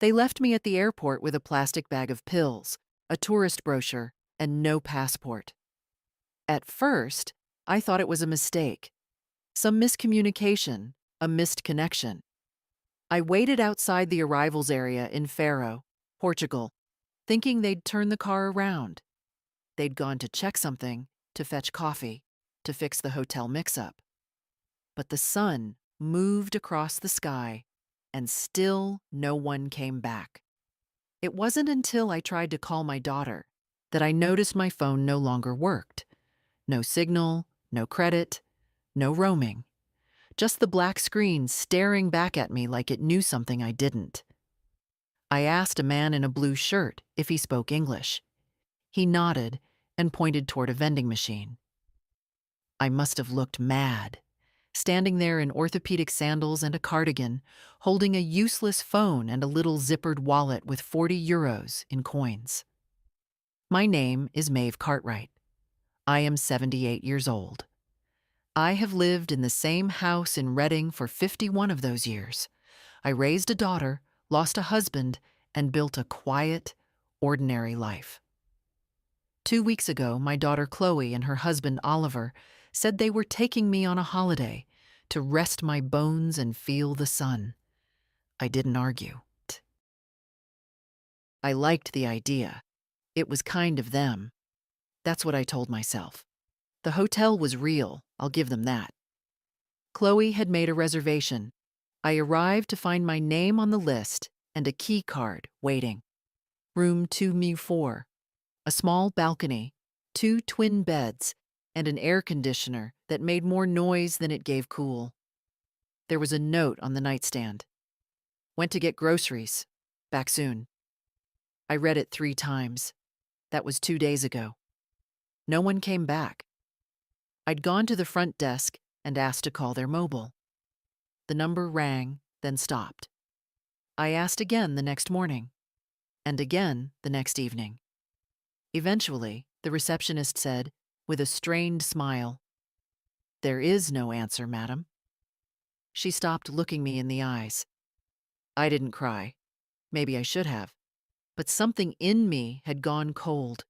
They left me at the airport with a plastic bag of pills, a tourist brochure, and no passport. At first, I thought it was a mistake, some miscommunication, a missed connection. I waited outside the arrivals area in Faro, Portugal, thinking they'd turn the car around. They'd gone to check something, to fetch coffee, to fix the hotel mix-up. But the sun moved across the sky, and still no one came back. It wasn't until I tried to call my daughter that I noticed my phone no longer worked. No signal, no credit, no roaming. Just the black screen staring back at me like it knew something I didn't. I asked a man in a blue shirt if he spoke English. He nodded and pointed toward a vending machine. I must have looked mad, standing there in orthopedic sandals and a cardigan, holding a useless phone and a little zippered wallet with 40 euros in coins. My name is Maeve Cartwright. I am 78 years old. I have lived in the same house in Reading for 51 of those years. I raised a daughter, lost a husband, and built a quiet, ordinary life. 2 weeks ago, my daughter Chloe and her husband Oliver said they were taking me on a holiday to rest my bones and feel the sun. I didn't argue. I liked the idea. It was kind of them. That's what I told myself. The hotel was real, I'll give them that. Chloe had made a reservation. I arrived to find my name on the list and a key card waiting. Room 2mu4, a small balcony, 2 twin beds, and an air conditioner that made more noise than it gave cool. There was a note on the nightstand. Went to get groceries. Back soon. I read it 3 times. That was 2 days ago. No one came back. I'd gone to the front desk and asked to call their mobile. The number rang, then stopped. I asked again the next morning, and again the next evening. Eventually, the receptionist said, with a strained smile, "There is no answer, madam." She stopped looking me in the eyes. I didn't cry. Maybe I should have. But something in me had gone cold.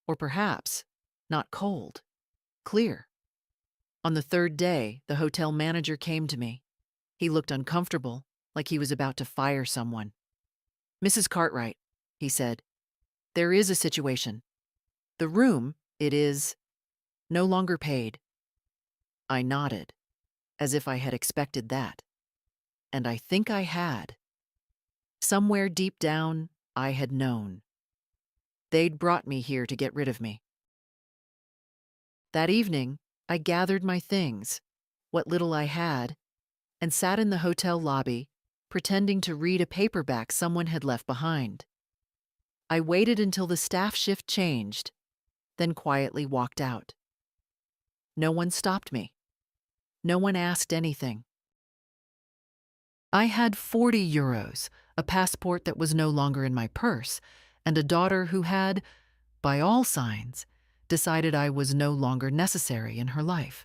Or perhaps, not cold, clear. On the 3rd day, the hotel manager came to me. He looked uncomfortable, like he was about to fire someone. "Mrs. Cartwright," he said, "there is a situation. The room, it is no longer paid." I nodded, as if I had expected that. And I think I had. Somewhere deep down, I had known. They'd brought me here to get rid of me. That evening, I gathered my things, what little I had, and sat in the hotel lobby, pretending to read a paperback someone had left behind. I waited until the staff shift changed, then quietly walked out. No one stopped me. No one asked anything. I had 40 euros, a passport that was no longer in my purse, and a daughter who had, by all signs, decided I was no longer necessary in her life.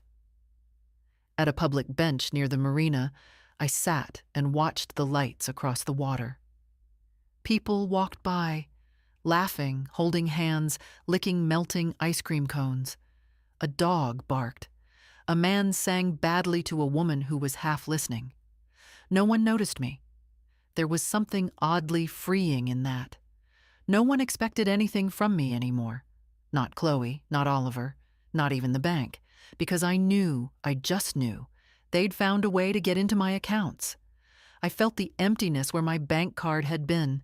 At a public bench near the marina, I sat and watched the lights across the water. People walked by, laughing, holding hands, licking melting ice cream cones. A dog barked. A man sang badly to a woman who was half listening. No one noticed me. There was something oddly freeing in that. No one expected anything from me anymore. Not Chloe, not Oliver, not even the bank, because I just knew, they'd found a way to get into my accounts. I felt the emptiness where my bank card had been.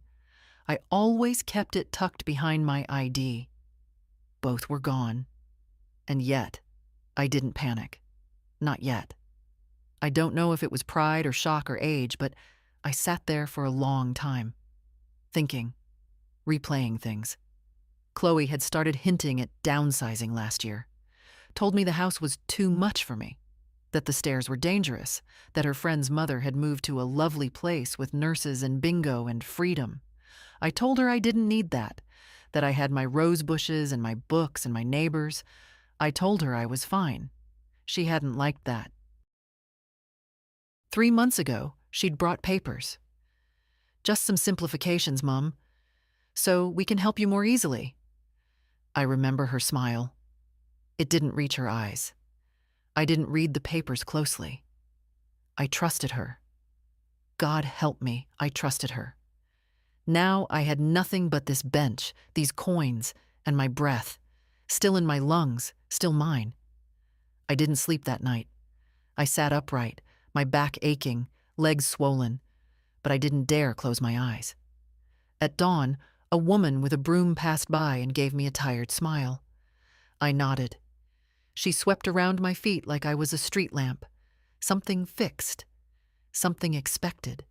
I always kept it tucked behind my ID. Both were gone. And yet, I didn't panic. Not yet. I don't know if it was pride or shock or age, but I sat there for a long time, thinking, replaying things. Chloe had started hinting at downsizing last year, told me the house was too much for me, that the stairs were dangerous, that her friend's mother had moved to a lovely place with nurses and bingo and freedom. I told her I didn't need that I had my rose bushes and my books and my neighbors. I told her I was fine. She hadn't liked that. 3 months ago, she'd brought papers. Just some simplifications, Mum, so we can help you more easily. I remember her smile. It didn't reach her eyes. I didn't read the papers closely. I trusted her. God help me, I trusted her. Now I had nothing but this bench, these coins, and my breath, still in my lungs, still mine. I didn't sleep that night. I sat upright, my back aching, legs swollen, but I didn't dare close my eyes. At dawn, a woman with a broom passed by and gave me a tired smile. I nodded. She swept around my feet like I was a street lamp, something fixed, something expected.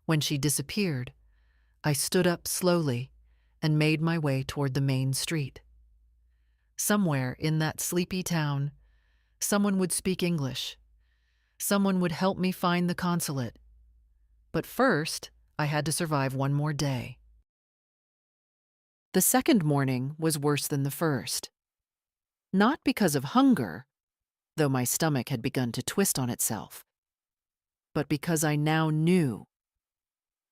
When she disappeared, I stood up slowly and made my way toward the main street. Somewhere in that sleepy town, someone would speak English. Someone would help me find the consulate. But first, I had to survive one more day. The second morning was worse than the first. Not because of hunger, though my stomach had begun to twist on itself, but because I now knew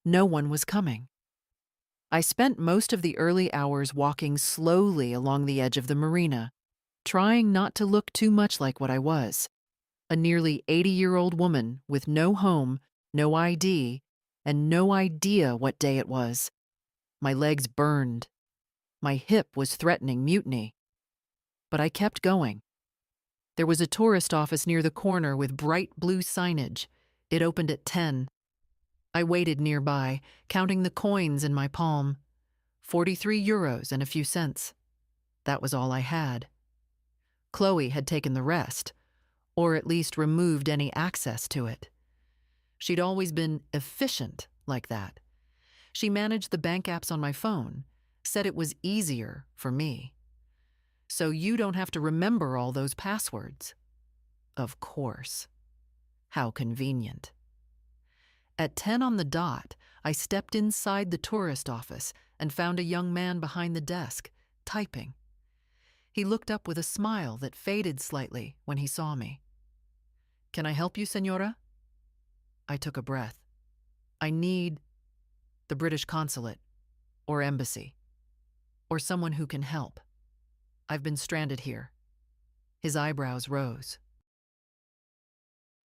no one was coming. I spent most of the early hours walking slowly along the edge of the marina, trying not to look too much like what I was, a nearly 80-year-old woman with no home, no ID, and no idea what day it was. My legs burned. My hip was threatening mutiny. But I kept going. There was a tourist office near the corner with bright blue signage. It opened at 10. I waited nearby, counting the coins in my palm. 43 euros and a few cents. That was all I had. Chloe had taken the rest, or at least removed any access to it. She'd always been efficient like that. She managed the bank apps on my phone, said it was easier for me. So you don't have to remember all those passwords. Of course. How convenient. At 10 on the dot, I stepped inside the tourist office and found a young man behind the desk, typing. He looked up with a smile that faded slightly when he saw me. "Can I help you, Senora?" I took a breath. "I need the British consulate, or embassy, or someone who can help. I've been stranded here." His eyebrows rose.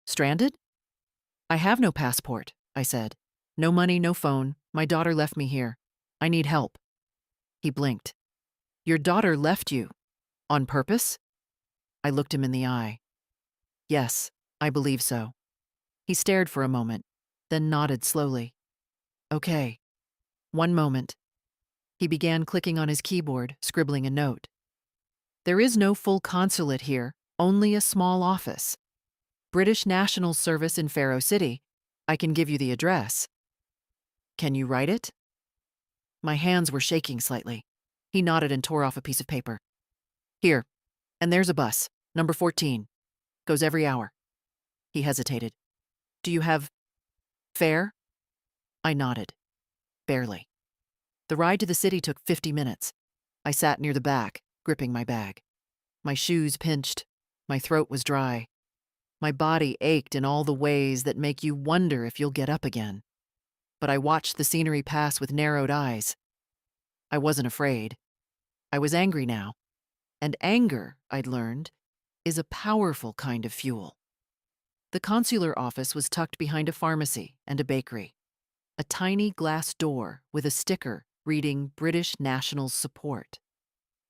"Stranded?" "I have no passport," I said. "No money, no phone. My daughter left me here. I need help." He blinked. "Your daughter left you? On purpose?" I looked him in the eye. "Yes, I believe so." He stared for a moment, then nodded slowly. "Okay. One moment." He began clicking on his keyboard, scribbling a note. "There is no full consulate here, only a small office. British National Service in Faro City. I can give you the address." "Can you write it?" My hands were shaking slightly. He nodded and tore off a piece of paper. "Here, and there's a bus, number 14. Goes every hour." He hesitated. "Do you have fare?" I nodded. Barely. The ride to the city took 50 minutes. I sat near the back, gripping my bag. My shoes pinched. My throat was dry. My body ached in all the ways that make you wonder if you'll get up again. But I watched the scenery pass with narrowed eyes. I wasn't afraid. I was angry now. And anger, I'd learned, is a powerful kind of fuel. The consular office was tucked behind a pharmacy and a bakery. A tiny glass door with a sticker reading British National Support.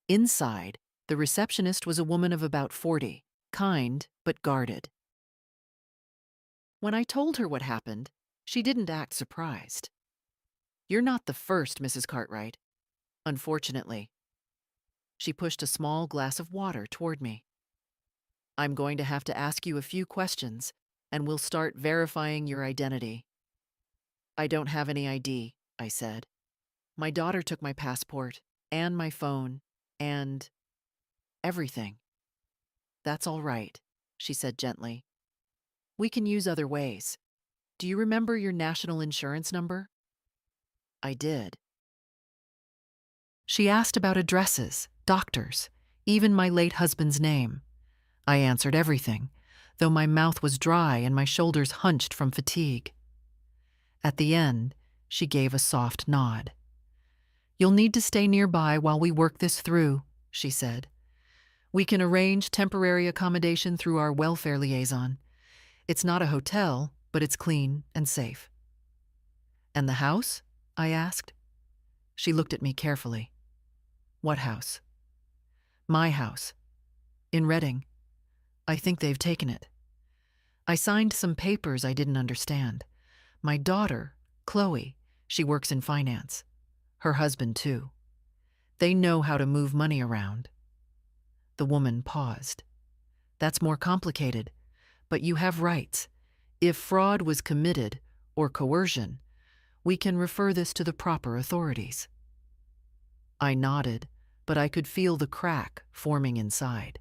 Inside, the receptionist was a woman of about 40, kind but guarded. When I told her what happened, she didn't act surprised. "You're not the first, Mrs. Cartwright. Unfortunately." She pushed a small glass of water toward me. "I'm going to have to ask you a few questions, and we'll start verifying your identity." "I don't have any ID," I said. "My daughter took my passport, and my phone, and everything." "That's all right," she said gently. "We can use other ways. Do you remember your national insurance number?" I did. She asked about addresses, doctors, even my late husband's name. I answered everything, though my mouth was dry and my shoulders hunched from fatigue. At the end, She gave a soft nod. "You'll need to stay nearby while we work this through," she said. "We can arrange temporary accommodation through our welfare liaison. It's not a hotel, but it's clean and safe." "And the house?" I asked. She looked at me carefully. "What house?" "My house. In Reading. I think they've taken it." I signed some papers I didn't understand. My daughter, Chloe, she works in finance. Her husband, too. They know how to move money around. The woman paused. "That's more complicated, but you have rights. If fraud was committed, or coercion, we can refer this to the proper authorities." I nodded, but I could feel the crack forming inside.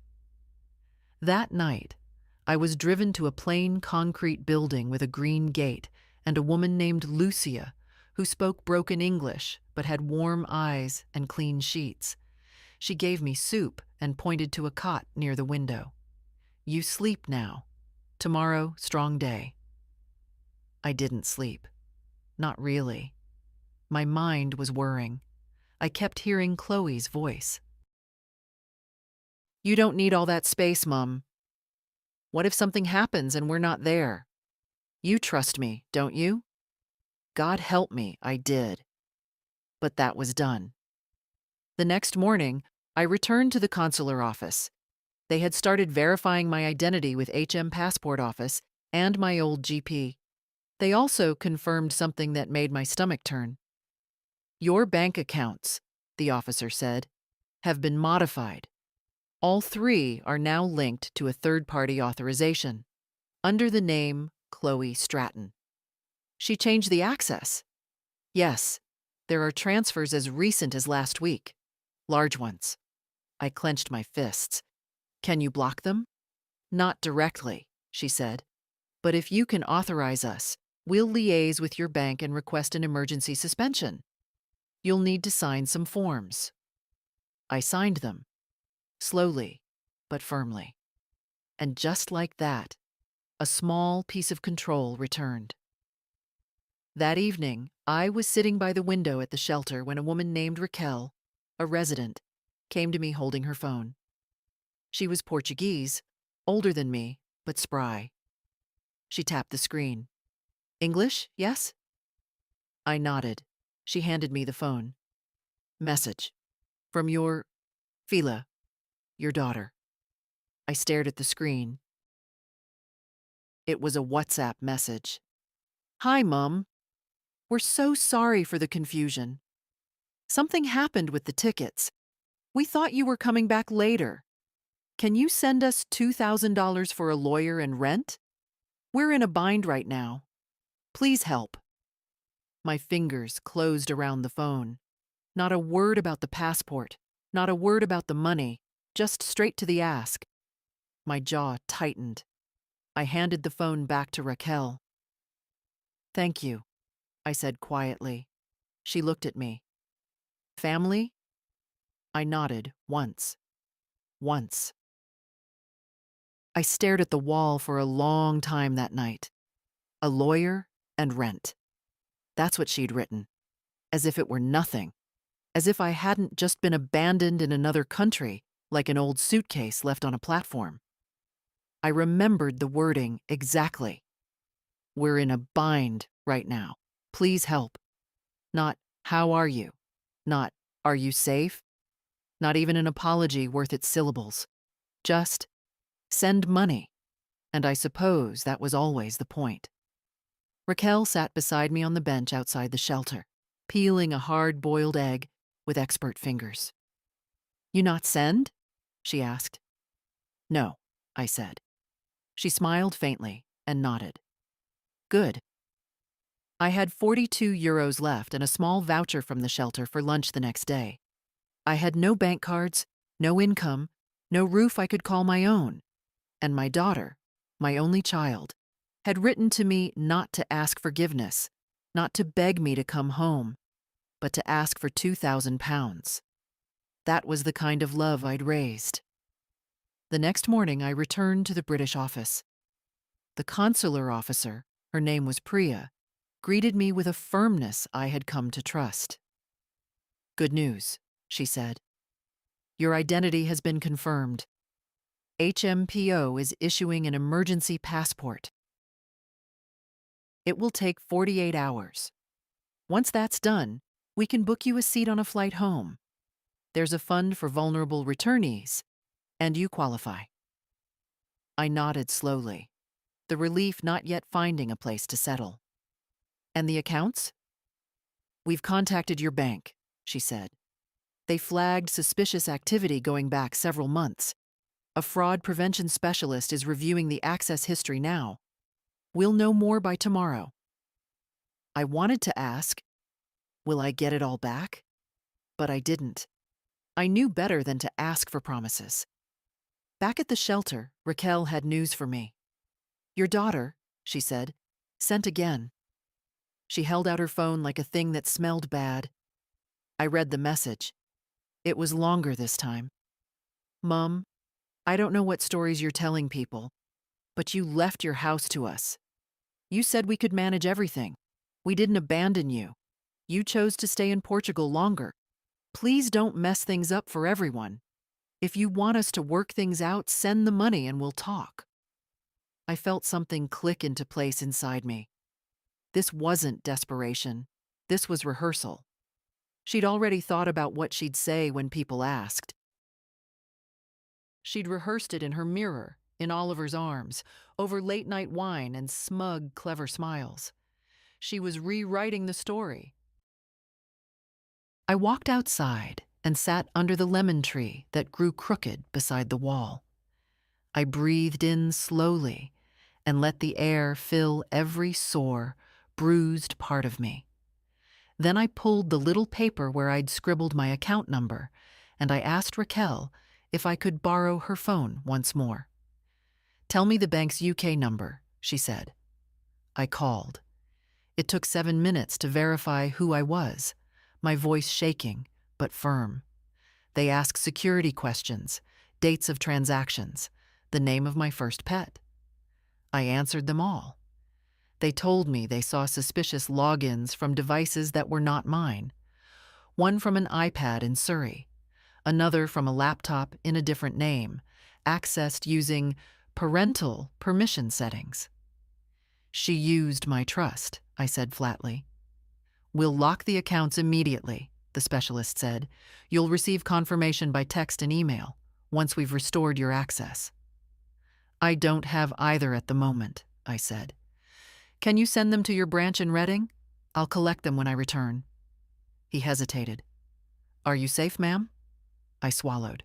That night, I was driven to a plain concrete building with a green gate and a woman named Lucia who spoke broken English but had warm eyes and clean sheets. She gave me soup and pointed to a cot near the window. "You sleep now. Tomorrow, strong day." I didn't sleep. Not really. My mind was whirring. I kept hearing Chloe's voice. "You don't need all that space, Mum. What if something happens and we're not there? You trust me, don't you?" God help me, I did. But that was done. The next morning, I returned to the consular office. They had started verifying my identity with HM Passport Office and my old GP. They also confirmed something that made my stomach turn. "Your bank accounts," the officer said, "have been modified. All three are now linked to a third-party authorization, under the name Chloe Stratton." "She changed the access." "Yes, there are transfers as recent as last week. Large ones." I clenched my fists. "Can you block them?" "Not directly," she said. "But if you can authorize us, we'll liaise with your bank and request an emergency suspension. You'll need to sign some forms." I signed them, slowly but firmly. And just like that, a small piece of control returned. That evening, I was sitting by the window at the shelter when a woman named Raquel, a resident, came to me holding her phone. She was Portuguese, older than me, but spry. She tapped the screen. "English, yes?" I nodded. She handed me the phone. "Message. From your Fila, your daughter." I stared at the screen. It was a WhatsApp message. "Hi, Mum. We're so sorry for the confusion. Something happened with the tickets. We thought you were coming back later. Can you send us $2,000 for a lawyer and rent? We're in a bind right now. Please help." My fingers closed around the phone. Not a word about the passport, not a word about the money, just straight to the ask. My jaw tightened. I handed the phone back to Raquel. "Thank you," I said quietly. She looked at me. "Family?" I nodded once. Once. I stared at the wall for a long time that night. A lawyer and rent. That's what she'd written. As if it were nothing. As if I hadn't just been abandoned in another country, like an old suitcase left on a platform. I remembered the wording exactly. "We're in a bind right now. Please help." Not, "How are you?" Not, "Are you safe?" Not even an apology worth its syllables. Just, "Send money." And I suppose that was always the point. Raquel sat beside me on the bench outside the shelter, peeling a hard-boiled egg with expert fingers. "You not send?" she asked. "No," I said. She smiled faintly and nodded. "Good." I had 42 euros left and a small voucher from the shelter for lunch the next day. I had no bank cards, no income, no roof I could call my own. And my daughter, my only child, had written to me not to ask forgiveness, not to beg me to come home, but to ask for £2,000. That was the kind of love I'd raised. The next morning, I returned to the British office. The consular officer, her name was Priya, greeted me with a firmness I had come to trust. "Good news," she said. "Your identity has been confirmed. HMPO is issuing an emergency passport. It will take 48 hours. Once that's done, we can book you a seat on a flight home. There's a fund for vulnerable returnees, and you qualify." I nodded slowly, the relief not yet finding a place to settle. "And the accounts?" "We've contacted your bank," she said. "They flagged suspicious activity going back several months. A fraud prevention specialist is reviewing the access history now. We'll know more by tomorrow." I wanted to ask, "Will I get it all back?" But I didn't. I knew better than to ask for promises. Back at the shelter, Raquel had news for me. "Your daughter," she said, "sent again." She held out her phone like a thing that smelled bad. I read the message. It was longer this time. "Mom, I don't know what stories you're telling people, but you left your house to us. You said we could manage everything. We didn't abandon you. You chose to stay in Portugal longer. Please don't mess things up for everyone. If you want us to work things out, send the money and we'll talk." I felt something click into place inside me. This wasn't desperation. This was rehearsal. She'd already thought about what she'd say when people asked. She'd rehearsed it in her mirror, in Oliver's arms, over late-night wine and smug, clever smiles. She was rewriting the story. I walked outside and sat under the lemon tree that grew crooked beside the wall. I breathed in slowly and let the air fill every sore, bruised part of me. Then I pulled the little paper where I'd scribbled my account number, and I asked Raquel if I could borrow her phone once more. "Tell me the bank's UK number," she said. I called. It took 7 minutes to verify who I was, my voice shaking, but firm. They asked security questions, dates of transactions, the name of my first pet. I answered them all. They told me they saw suspicious logins from devices that were not mine. One from an iPad in Surrey, another from a laptop in a different name, accessed using parental permission settings. "She used my trust," I said flatly. "We'll lock the accounts immediately," the specialist said. "You'll receive confirmation by text and email once we've restored your access." "I don't have either at the moment," I said. "Can you send them to your branch in Reading? I'll collect them when I return." He hesitated. "Are you safe, ma'am?" I swallowed.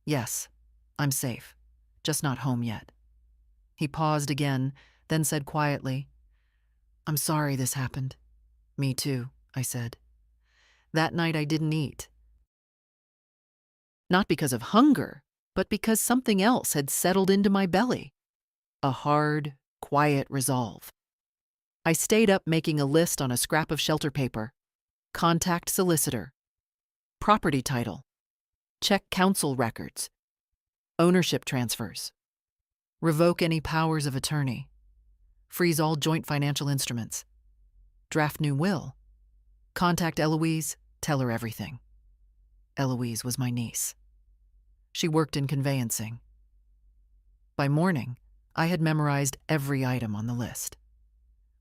"Yes, I'm safe, just not home yet." He paused again, then said quietly, "I'm sorry this happened." "Me too," I said. That night I didn't eat. Not because of hunger, but because something else had settled into my belly. A hard, quiet resolve. I stayed up making a list on a scrap of shelter paper. Contact solicitor. Property title. Check council records. Ownership transfers. Revoke any powers of attorney. Freeze all joint financial instruments. Draft new will. Contact Eloise, tell her everything. Eloise was my niece. She worked in conveyancing. By morning, I had memorized every item on the list.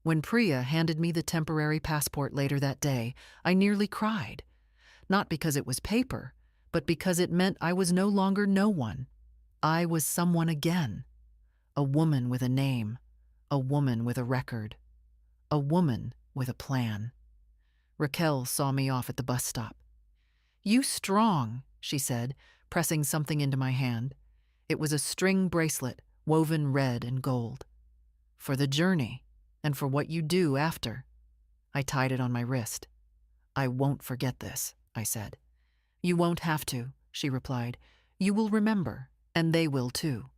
When Priya handed me the temporary passport later that day, I nearly cried. Not because it was paper, but because it meant I was no longer no one. I was someone again. A woman with a name. A woman with a record. A woman with a plan. Raquel saw me off at the bus stop. "You strong," she said, pressing something into my hand. It was a string bracelet, woven red and gold. "For the journey, and for what you do after." I tied it on my wrist. "I won't forget this," I said. "You won't have to," she replied. "You will remember, and they will too."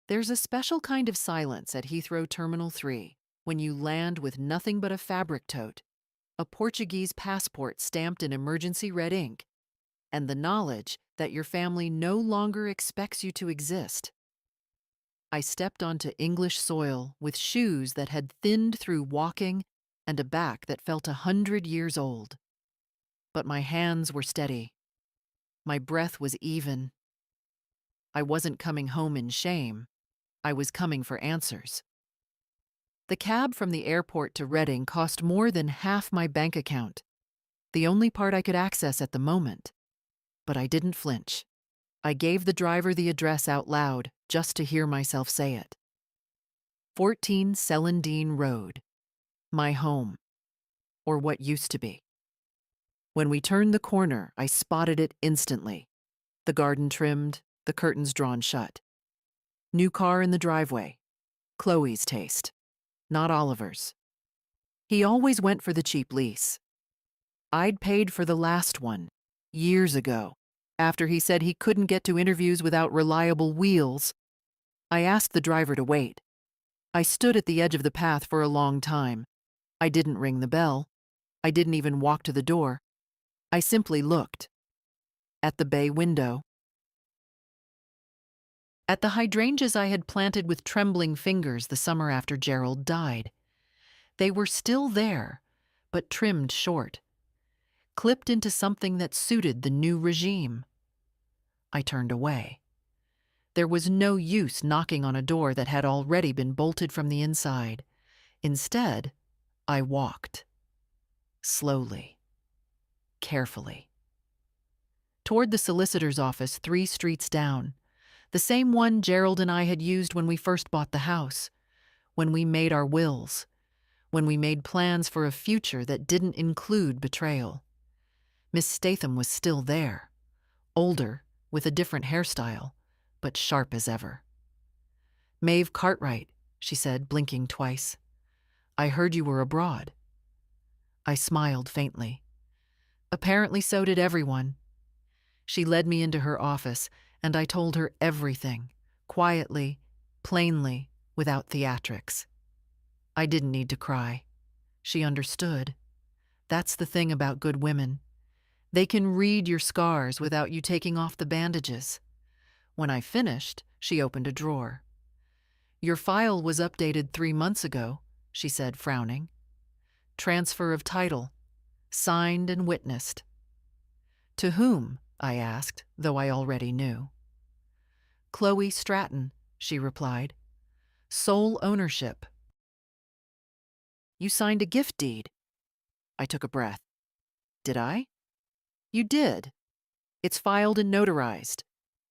There's a special kind of silence at Heathrow Terminal 3 when you land with nothing but a fabric tote, a Portuguese passport stamped in emergency red ink, and the knowledge that your family no longer expects you to exist. I stepped onto English soil with shoes that had thinned through walking and a back that felt 100 years old. But my hands were steady. My breath was even. I wasn't coming home in shame. I was coming for answers. The cab from the airport to Reading cost more than half my bank account, the only part I could access at the moment. But I didn't flinch. I gave the driver the address out loud just to hear myself say it. 14 Celandine Road. My home. Or what used to be. When we turned the corner, I spotted it instantly. The garden trimmed, the curtains drawn shut. New car in the driveway. Chloe's taste. Not Oliver's. He always went for the cheap lease. I'd paid for the last one, years ago, after he said he couldn't get to interviews without reliable wheels. I asked the driver to wait. I stood at the edge of the path for a long time. I didn't ring the bell. I didn't even walk to the door. I simply looked. At the bay window. At the hydrangeas I had planted with trembling fingers the summer after Gerald died. They were still there, but trimmed short, clipped into something that suited the new regime. I turned away. There was no use knocking on a door that had already been bolted from the inside. Instead, I walked. Slowly. Carefully. Toward the solicitor's office 3 streets down. The same one Gerald and I had used when we first bought the house, when we made our wills, when we made plans for a future that didn't include betrayal. Miss Statham was still there, older, with a different hairstyle, but sharp as ever. "Maeve Cartwright," she said, blinking twice. "I heard you were abroad." I smiled faintly. Apparently so did everyone. She led me into her office, and I told her everything, quietly, plainly, without theatrics. I didn't need to cry. She understood. That's the thing about good women. They can read your scars without you taking off the bandages. When I finished, she opened a drawer. "Your file was updated 3 months ago," she said, frowning. "Transfer of title. Signed and witnessed." "To whom?" I asked, though I already knew. "Chloe Stratton," she replied. "Sole ownership." "You signed a gift deed." I took a breath. "Did I?" "You did. It's filed and notarized.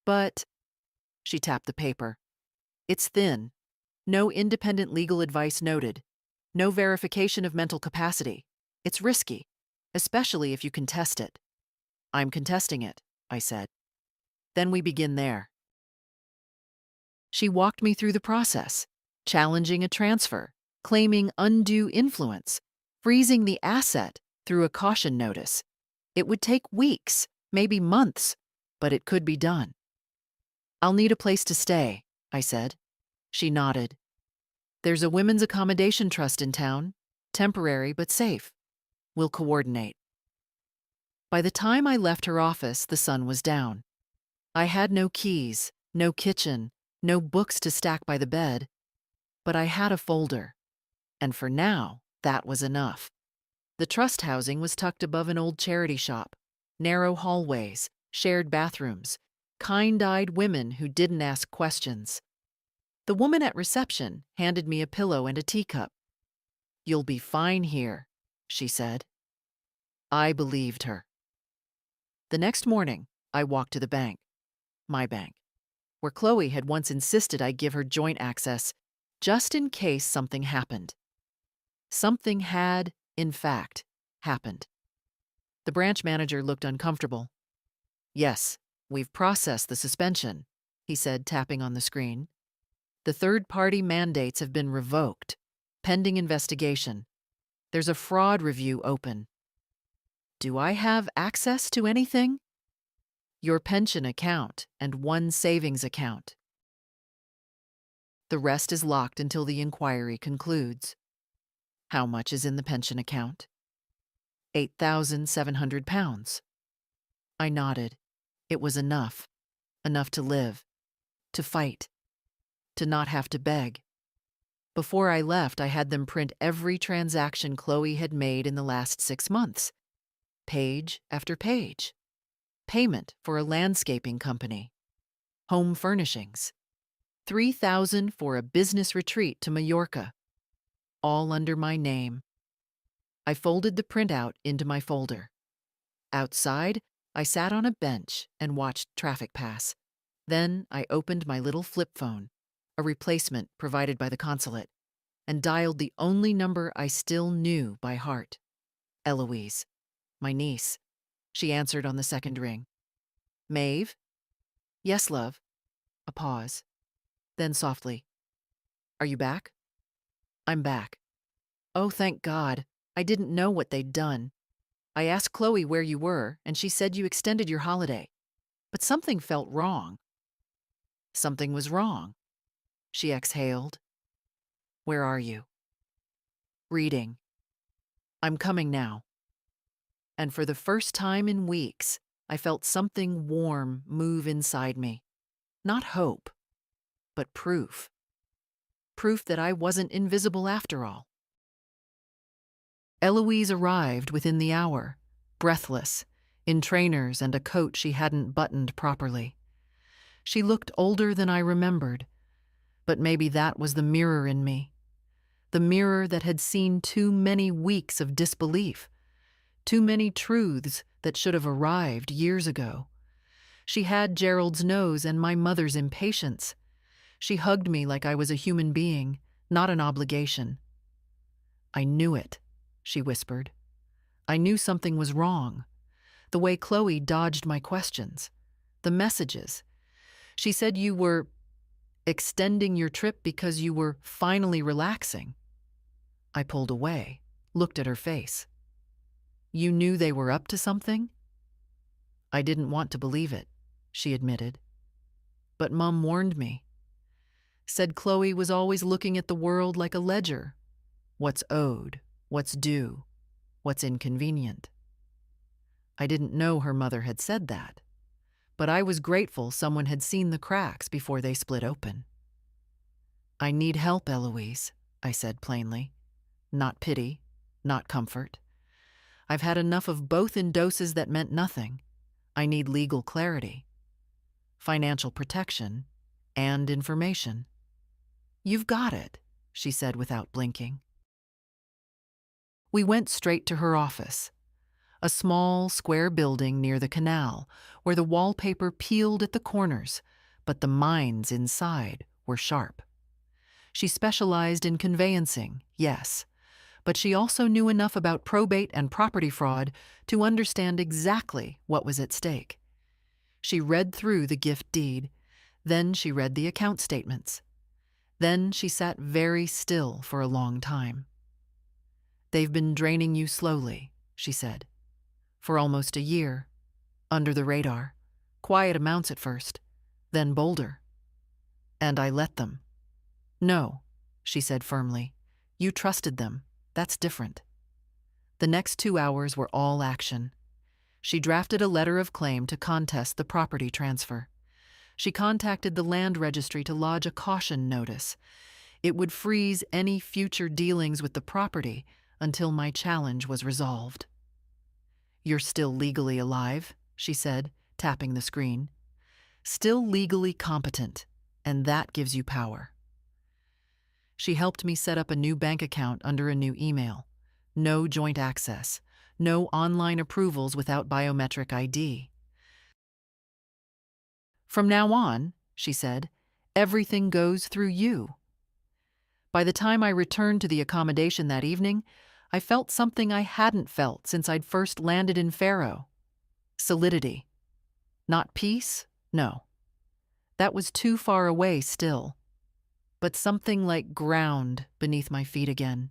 But," she tapped the paper, "it's thin. No independent legal advice noted. No verification of mental capacity. It's risky, especially if you contest it." "I'm contesting it," I said. "Then we begin there." She walked me through the process, challenging a transfer, claiming undue influence, freezing the asset through a caution notice. It would take weeks, maybe months, but it could be done. "I'll need a place to stay," I said. She nodded. "There's a women's accommodation trust in town, temporary but safe. We'll coordinate." By the time I left her office, the sun was down. I had no keys, no kitchen, no books to stack by the bed, but I had a folder, and for now, that was enough. The trust housing was tucked above an old charity shop, narrow hallways, shared bathrooms, kind-eyed women who didn't ask questions. The woman at reception handed me a pillow and a teacup. "You'll be fine here," she said. I believed her. The next morning, I walked to the bank, my bank, where Chloe had once insisted I give her joint access, just in case something happened. Something had, in fact, happened. The branch manager looked uncomfortable. "Yes, we've processed the suspension," he said, tapping on the screen. "The third-party mandates have been revoked, pending investigation. There's a fraud review open." "Do I have access to anything?" "Your pension account and 1 savings account. The rest is locked until the inquiry concludes." "How much is in the pension account?" £8,700. I nodded. It was enough. Enough to live. To fight. to not have to beg. Before I left, I had them print every transaction Chloe had made in the last 6 months, page after page. Payment for a landscaping company, home furnishings, 3,000 for a business retreat to Mallorca, all under my name. I folded the printout into my folder. Outside, I sat on a bench and watched traffic pass. Then I opened my little flip phone, a replacement provided by the consulate, and dialed the only number I still knew by heart. Eloise, my niece. She answered on the second ring. Maeve? Yes, love. A pause. Then softly. Are you back? I'm back. Oh, thank God. I didn't know what they'd done. I asked Chloe where you were, and she said you extended your holiday. But something felt wrong. Something was wrong. She exhaled. Where are you? Reading. I'm coming now. And for the first time in weeks, I felt something warm move inside me. Not hope, but proof. Proof that I wasn't invisible after all. Eloise arrived within the hour, breathless, in trainers and a coat she hadn't buttoned properly. She looked older than I remembered, but maybe that was the mirror in me. The mirror that had seen too many weeks of disbelief, too many truths that should have arrived years ago. She had Gerald's nose and my mother's impatience. She hugged me like I was a human being, not an obligation. I knew it, she whispered. I knew something was wrong. The way Chloe dodged my questions. The messages. She said you were extending your trip because you were finally relaxing. I pulled away, looked at her face. You knew they were up to something? I didn't want to believe it, she admitted. But Mom warned me. Said Chloe was always looking at the world like a ledger. What's owed, what's due, what's inconvenient. I didn't know her mother had said that, but I was grateful someone had seen the cracks before they split open. I need help, Eloise, I said plainly. Not pity, not comfort. I've had enough of both in doses that meant nothing. I need legal clarity, financial protection, and information. You've got it, she said without blinking. We went straight to her office, a small, square building near the canal where the wallpaper peeled at the corners, but the minds inside were sharp. She specialized in conveyancing, yes, but she also knew enough about probate and property fraud to understand exactly what was at stake. She read through the gift deed, then she read the account statements. Then she sat very still for a long time. They've been draining you slowly, she said, for almost a year, under the radar, quiet amounts at first, then bolder. And I let them. No, she said firmly, you trusted them. That's different. The next 2 hours were all action. She drafted a letter of claim to contest the property transfer. She contacted the land registry to lodge a caution notice. It would freeze any future dealings with the property until my challenge was resolved. You're still legally alive, she said, tapping the screen. Still legally competent, and that gives you power. She helped me set up a new bank account under a new email. No joint access. No online approvals without biometric ID. From now on, she said, everything goes through you. By the time I returned to the accommodation that evening, I felt something I hadn't felt since I'd first landed in Faro. Solidity. Not peace, no. That was too far away still. But something like ground beneath my feet again.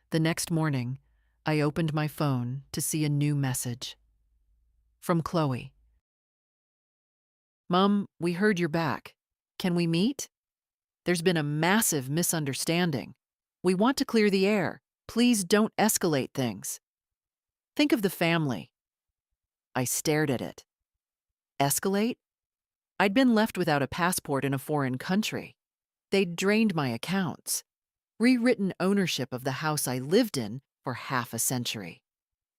The next morning, I opened my phone to see a new message. From Chloe. Mom, we heard you're back. Can we meet? There's been a massive misunderstanding. We want to clear the air. Please don't escalate things. Think of the family. I stared at it. Escalate? I'd been left without a passport in a foreign country. They'd drained my accounts, rewritten ownership of the house I lived in for half a century.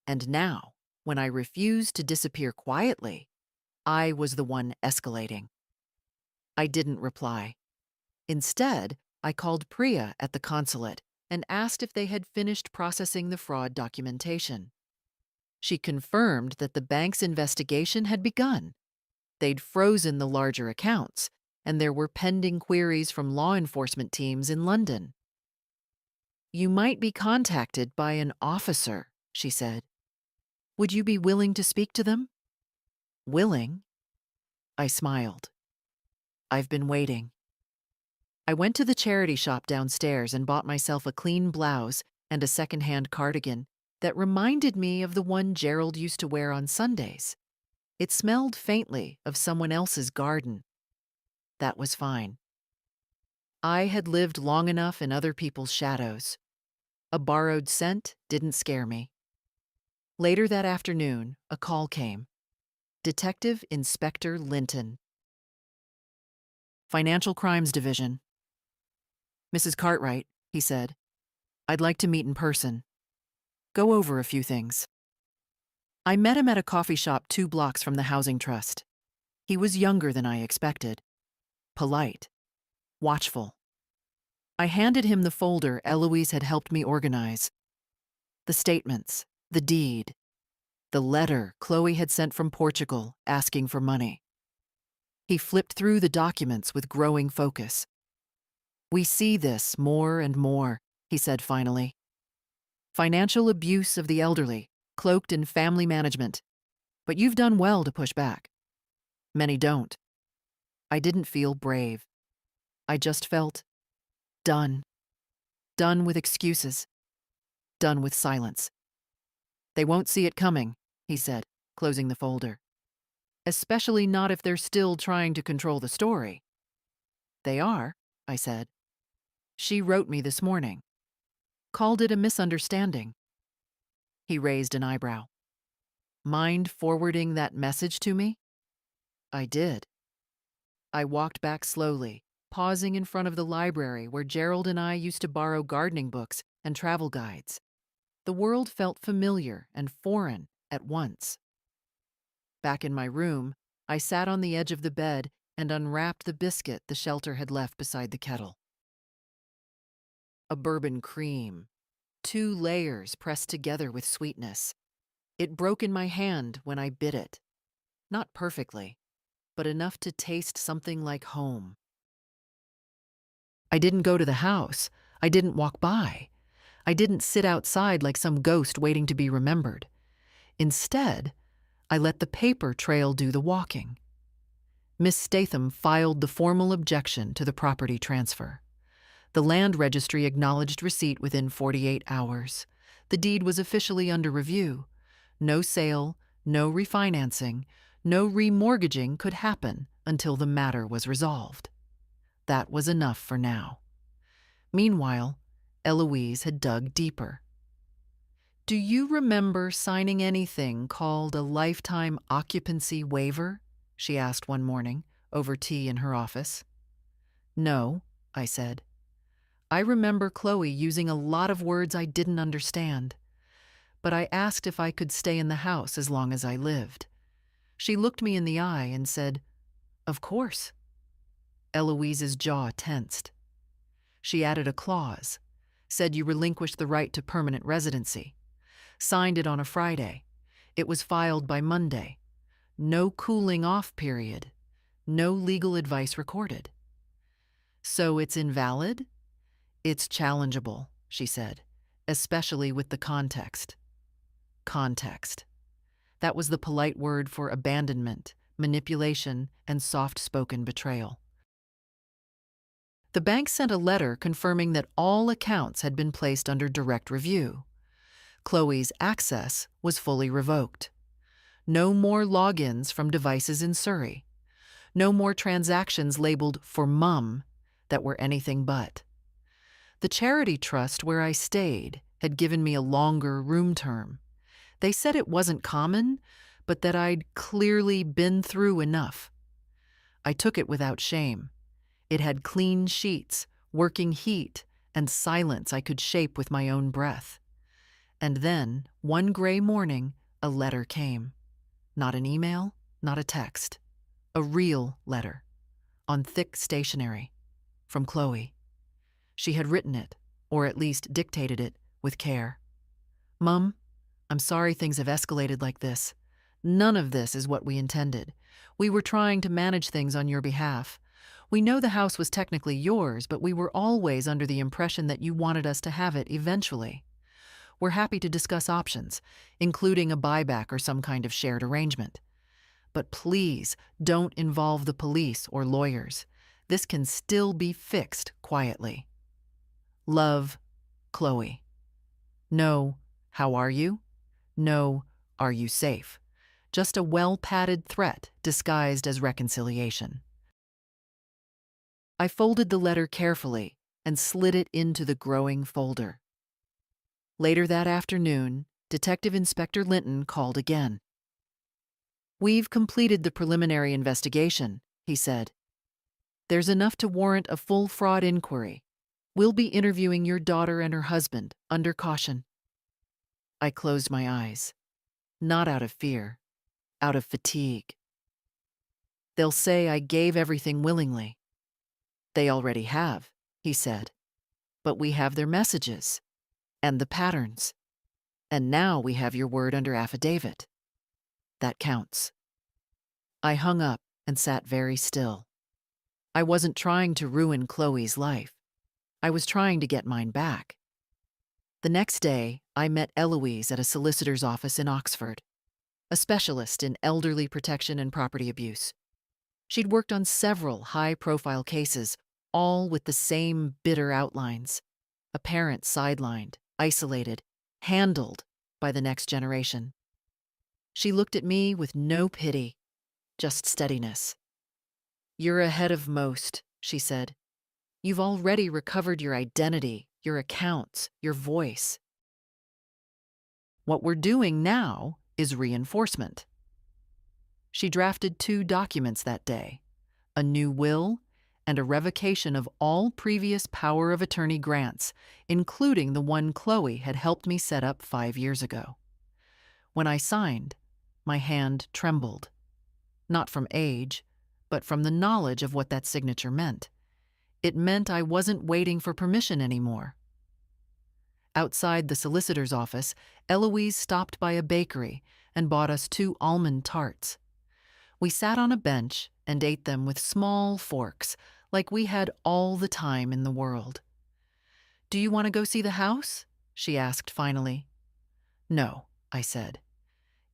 And now, when I refused to disappear quietly, I was the one escalating. I didn't reply. Instead, I called Priya at the consulate and asked if they had finished processing the fraud documentation. She confirmed that the bank's investigation had begun. They'd frozen the larger accounts, and there were pending queries from law enforcement teams in London. "You might be contacted by an officer," she said. "Would you be willing to speak to them?" "Willing?" I smiled. "I've been waiting." I went to the charity shop downstairs and bought myself a clean blouse and a second-hand cardigan that reminded me of the one Gerald used to wear on Sundays. It smelled faintly of someone else's garden. That was fine. I had lived long enough in other people's shadows. A borrowed scent didn't scare me. Later that afternoon, a call came. Detective Inspector Linton. Financial Crimes Division. "Mrs. Cartwright," he said, "I'd like to meet in person. Go over a few things." I met him at a coffee shop 2 blocks from the Housing Trust. He was younger than I expected. Polite. Watchful. I handed him the folder Eloise had helped me organize. The statements, the deed, the letter Chloe had sent from Portugal asking for money. He flipped through the documents with growing focus. "We see this more and more," he said finally. "Financial abuse of the elderly, cloaked in family management. But you've done well to push back. Many don't." I didn't feel brave. I just felt done. Done with excuses. Done with silence. "They won't see it coming," he said, closing the folder. "Especially not if they're still trying to control the story." "They are," I said. "She wrote me this morning. Called it a misunderstanding." He raised an eyebrow. "Mind forwarding that message to me?" I did. I walked back slowly, pausing in front of the library where Gerald and I used to borrow gardening books and travel guides. The world felt familiar and foreign at once. Back in my room, I sat on the edge of the bed and unwrapped the biscuit the shelter had left beside the kettle. A bourbon cream, 2 layers pressed together with sweetness. It broke in my hand when I bit it. Not perfectly, but enough to taste something like home. I didn't go to the house. I didn't walk by. I didn't sit outside like some ghost waiting to be remembered. Instead, I let the paper trail do the walking. Miss Statham filed the formal objection to the property transfer. The land registry acknowledged receipt within 48 hours. The deed was officially under review. No sale, no refinancing, no remortgaging could happen until the matter was resolved. That was enough for now. Meanwhile, Eloise had dug deeper. "Do you remember signing anything called a lifetime occupancy waiver?" she asked one morning, over tea in her office. "No," I said. I remember Chloe using a lot of words I didn't understand. But I asked if I could stay in the house as long as I lived. She looked me in the eye and said, "Of course." Eloise's jaw tensed. She added a clause, said you relinquished the right to permanent residency, signed it on a Friday. It was filed by Monday. No cooling off period. No legal advice recorded. "So it's invalid?" "It's challengeable," she said, "especially with the context." Context. That was the polite word for abandonment, manipulation, and soft-spoken betrayal. The bank sent a letter confirming that all accounts had been placed under direct review. Chloe's access was fully revoked. No more logins from devices in Surrey. No more transactions labeled "for Mum" that were anything but. The charity trust where I stayed had given me a longer room term. They said it wasn't common, but that I'd clearly been through enough. I took it without shame. It had clean sheets, working heat, and silence I could shape with my own breath. And then, one gray morning, a letter came. Not an email, not a text. A real letter, on thick stationery, from Chloe. She had written it, or at least dictated it, with care. "Mum, I'm sorry things have escalated like this. None of this is what we intended. We were trying to manage things on your behalf. We know the house was technically yours, but we were always under the impression that you wanted us to have it eventually. We're happy to discuss options, including a buyback or some kind of shared arrangement. But please don't involve the police or lawyers. This can still be fixed quietly. Love, Chloe." No, "How are you?" No, "Are you safe?" Just a well-padded threat disguised as reconciliation. I folded the letter carefully and slid it into the growing folder. Later that afternoon, Detective Inspector Linton called again. "We've completed the preliminary investigation," he said. "There's enough to warrant a full fraud inquiry. We'll be interviewing your daughter and her husband under caution." I closed my eyes, not out of fear, out of fatigue. "They'll say I gave everything willingly." "They already have," he said. "But we have their messages and the patterns. And now we have your word under affidavit. That counts." I hung up and sat very still. I wasn't trying to ruin Chloe's life. I was trying to get mine back. The next day, I met Eloise at a solicitor's office in Oxford, a specialist in elderly protection and property abuse. She'd worked on several high-profile cases, all with the same bitter outlines. A parent sidelined, isolated, handled by the next generation. She looked at me with no pity, just steadiness. "You're ahead of most," she said. "You've already recovered your identity, your accounts, your voice. What we're doing now is reinforcement." She drafted 2 documents that day, a new will and a revocation of all previous power of attorney grants, including the one Chloe had helped me set up 5 years ago. When I signed, my hand trembled. Not from age, but from the knowledge of what that signature meant. It meant I wasn't waiting for permission anymore. Outside the solicitor's office, Eloise stopped by a bakery and bought us 2 almond tarts. We sat on a bench and ate them with small forks, like we had all the time in the world. "Do you want to go see the house?" she asked finally. "No," I said.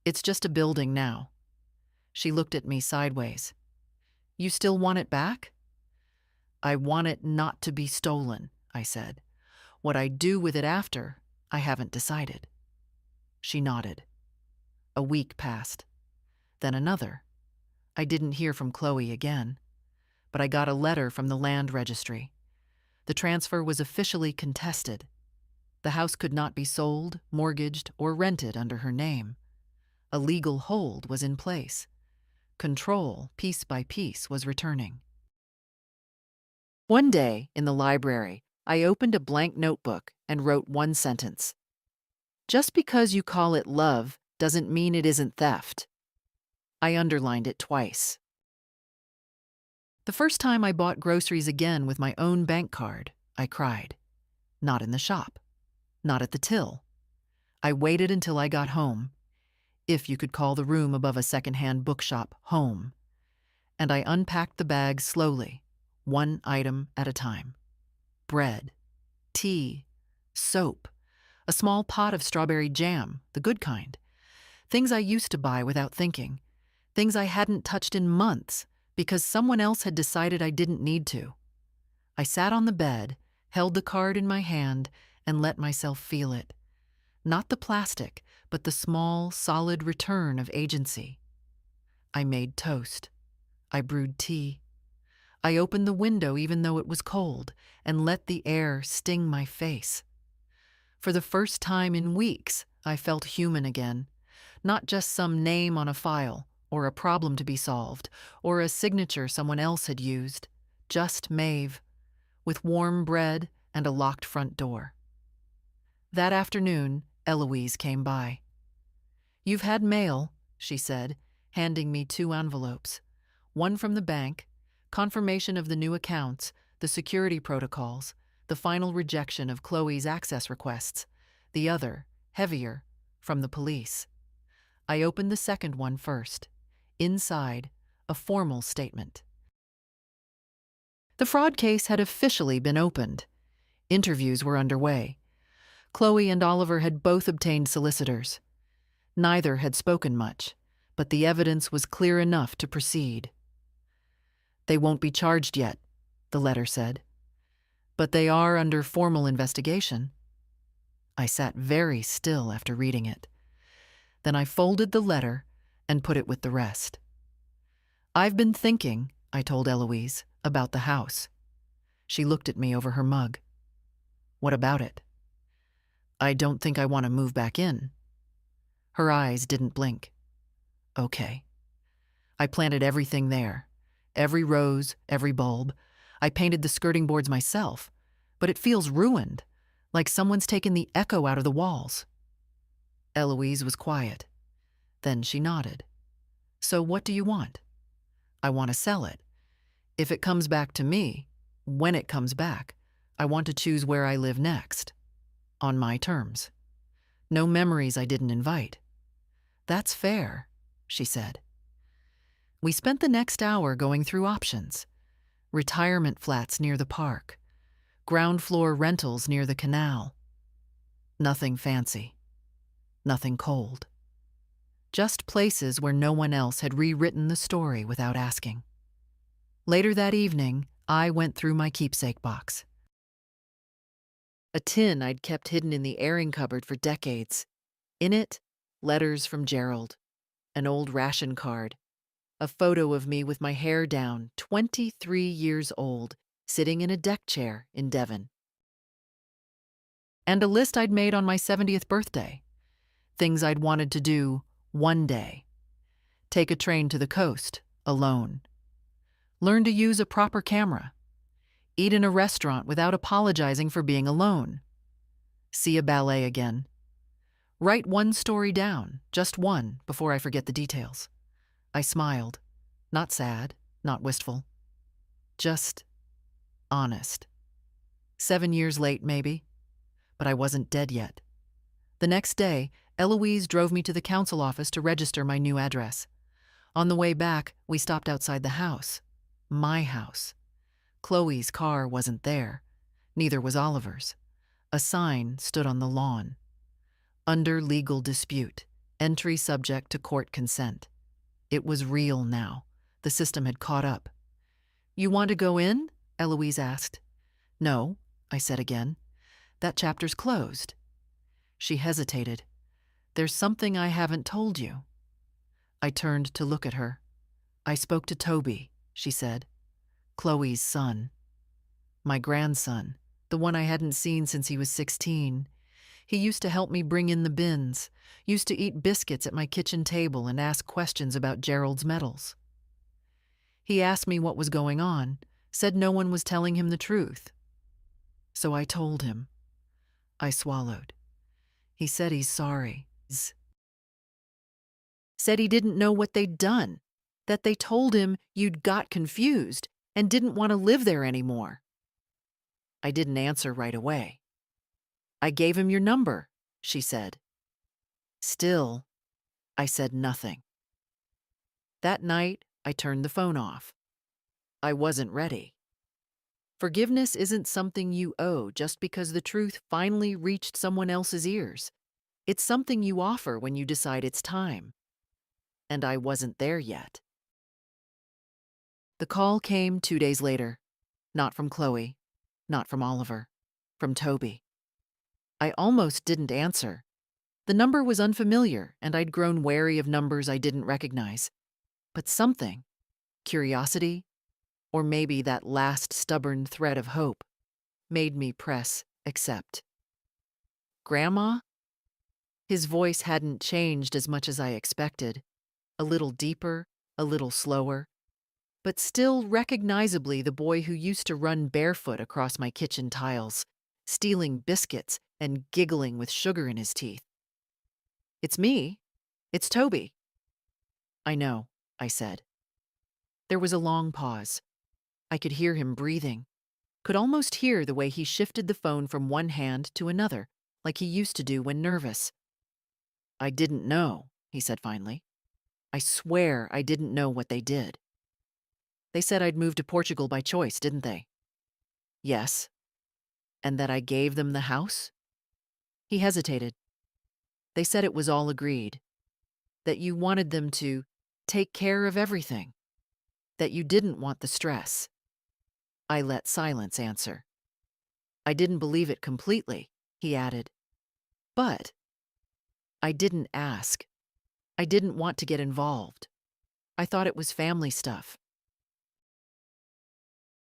"It's just a building now." She looked at me sideways. "You still want it back?" "I want it not to be stolen," I said. "What I do with it after, I haven't decided." She nodded. A week passed. Then another. I didn't hear from Chloe again, but I got a letter from the land registry. The transfer was officially contested. The house could not be sold, mortgaged, or rented under her name. A legal hold was in place. Control, piece by piece, was returning. One day, in the library, I opened a blank notebook and wrote one sentence. "Just because you call it love doesn't mean it isn't theft." I underlined it twice. The first time I bought groceries again with my own bank card, I cried. Not in the shop. Not at the till. I waited until I got home, if you could call the room above a second-hand bookshop home, and I unpacked the bag slowly, one item at a time. Bread, tea, soap, a small pot of strawberry jam, the good kind. Things I used to buy without thinking. Things I hadn't touched in months because someone else had decided I didn't need to. I sat on the bed, held the card in my hand, and let myself feel it. Not the plastic, but the small, solid return of agency. I made toast. I brewed tea. I opened the window even though it was cold and let the air sting my face. For the first time in weeks, I felt human again. Not just some name on a file, or a problem to be solved, or a signature someone else had used. just Maeve, with warm bread and a locked front door. That afternoon, Eloise came by. "You've had mail," she said, handing me 2 envelopes. One from the bank, confirmation of the new accounts, the security protocols, the final rejection of Chloe's access requests. The other, heavier, from the police. I opened the second one first. Inside, a formal statement. The fraud case had officially been opened. Interviews were underway. Chloe and Oliver had both obtained solicitors. Neither had spoken much, but the evidence was clear enough to proceed. "They won't be charged yet," the letter said. "But they are under formal investigation." I sat very still after reading it. Then I folded the letter and put it with the rest. "I've been thinking," I told Eloise, "about the house." She looked at me over her mug. "What about it?" "I don't think I want to move back in." Her eyes didn't blink. "Okay." I planted everything there. Every rose, every bulb. I painted the skirting boards myself, but it feels ruined, like someone's taken the echo out of the walls. Eloise was quiet. Then she nodded. "So what do you want?" "I want to sell it. If it comes back to me, when it comes back, I want to choose where I live next. On my terms. No memories I didn't invite." "That's fair," she said. We spent the next hour going through options. Retirement flats near the park. Ground floor rentals near the canal. Nothing fancy. Nothing cold. Just places where no one else had rewritten the story without asking. Later that evening, I went through my keepsake box. A tin I'd kept hidden in the airing cupboard for decades. In it, letters from Gerald, an old ration card, a photo of me with my hair down, 23 years old, sitting in a deck chair in Devon. And a list I'd made on my 70th birthday. Things I'd wanted to do one day. Take a train to the coast, alone. Learn to use a proper camera. Eat in a restaurant without apologizing for being alone. See a ballet again. Write one story down, just one, before I forget the details. I smiled. Not sad, not wistful. Just honest. 7 years late, maybe. But I wasn't dead yet. The next day, Eloise drove me to the council office to register my new address. On the way back, we stopped outside the house. My house. Chloe's car wasn't there. Neither was Oliver's. A sign stood on the lawn. Under legal dispute. Entry subject to court consent. It was real now. The system had caught up. "You want to go in?" Eloise asked. "No," I said again. "That chapter's closed." She hesitated. "There's something I haven't told you." I turned to look at her. "I spoke to Toby," she said. "Chloe's son. My grandson, the one I hadn't seen since he was 16. He used to help me bring in the bins, used to eat biscuits at my kitchen table and ask questions about Gerald's medals. He asked me what was going on, said no one was telling him the truth. So I told him. I swallowed. He said he's sorry. Said he didn't know what they'd done, that they told him you'd got confused and didn't want to live there anymore. I didn't answer right away. "I gave him your number," she said. Still, I said nothing. That night, I turned the phone off. I wasn't ready. Forgiveness isn't something you owe just because the truth finally reached someone else's ears. It's something you offer when you decide it's time. And I wasn't there yet. The call came 2 days later. Not from Chloe, not from Oliver, from Toby. I almost didn't answer. The number was unfamiliar, and I'd grown wary of numbers I didn't recognize. But something, curiosity, or maybe that last stubborn thread of hope, made me press accept. "Grandma?" His voice hadn't changed as much as I expected. A little deeper, a little slower. but still recognizably the boy who used to run barefoot across my kitchen tiles, stealing biscuits and giggling with sugar in his teeth. "It's me. It's Toby." "I know," I said. There was a long pause. I could hear him breathing, could almost hear the way he shifted the phone from one hand to another, like he used to do when nervous. "I didn't know," he said finally. "I swear I didn't know what they did." "They said I'd moved to Portugal by choice, didn't they?" "Yes." "And that I gave them the house?" He hesitated. "They said it was all agreed. That you wanted them to take care of everything. That you didn't want the stress." I let silence answer. "I didn't believe it completely," he added. "But I didn't ask. I didn't want to get involved. I thought it was family stuff."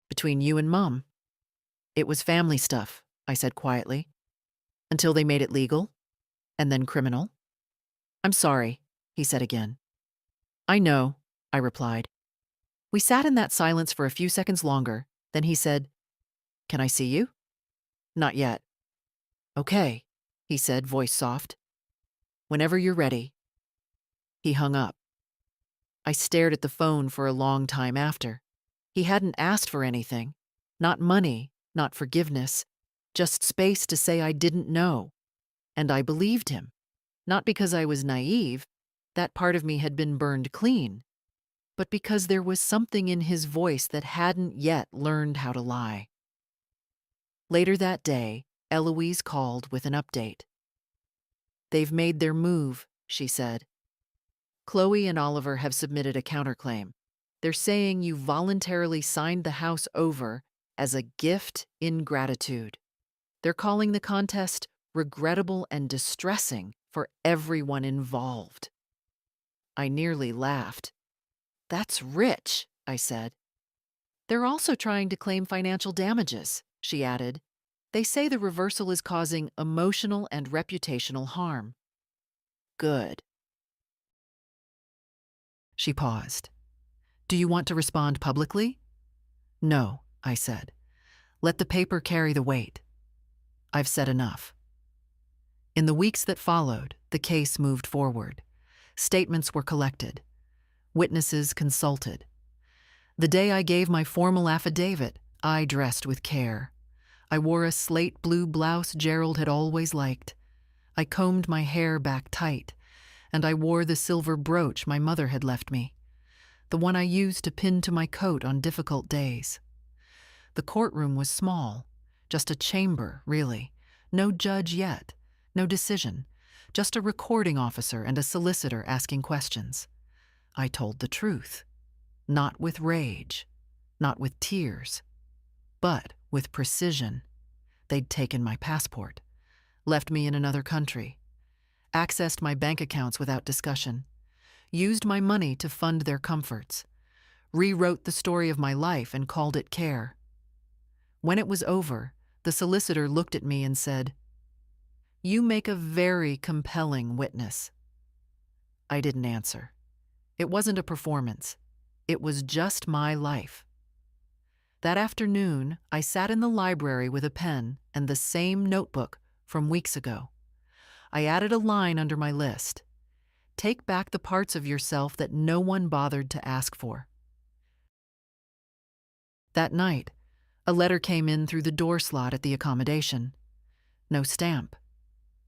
"Between you and Mom." "It was family stuff," I said quietly. "Until they made it legal, and then criminal." "I'm sorry," he said again. "I know," I replied. We sat in that silence for a few seconds longer, then he said, "Can I see you?" "Not yet." "Okay," he said, voice soft. "Whenever you're ready." He hung up. I stared at the phone for a long time after. He hadn't asked for anything. Not money, not forgiveness, just space to say I didn't know. And I believed him. Not because I was naive, that part of me had been burned clean, but because there was something in his voice that hadn't yet learned how to lie. Later that day, Eloise called with an update. "They've made their move," she said. "Chloe and Oliver have submitted a counterclaim. They're saying you voluntarily signed the house over as a gift in gratitude. They're calling the contest regrettable and distressing for everyone involved." I nearly laughed. "That's rich," I said. "They're also trying to claim financial damages," she added. "They say the reversal is causing emotional and reputational harm." "Good." She paused. "Do you want to respond publicly?" "No," I said. "Let the paper carry the weight. I've said enough." In the weeks that followed, the case moved forward. Statements were collected. Witnesses consulted. The day I gave my formal affidavit, I dressed with care. I wore a slate blue blouse Gerald had always liked. I combed my hair back tight, and I wore the silver brooch my mother had left me, the one I used to pin to my coat on difficult days. The courtroom was small, just a chamber, really. No judge yet, no decision, just a recording officer and a solicitor asking questions. I told the truth, not with rage, not with tears, but with precision. They'd taken my passport, left me in another country, accessed my bank accounts without discussion, used my money to fund their comforts, rewrote the story of my life and called it care. When it was over, the solicitor looked at me and said, "You make a very compelling witness." I didn't answer. It wasn't a performance. It was just my life. That afternoon, I sat in the library with a pen and the same notebook from weeks ago. I added a line under my list. Take back the parts of yourself that no one bothered to ask for. That night, a letter came in through the door slot at the accommodation. No stamp,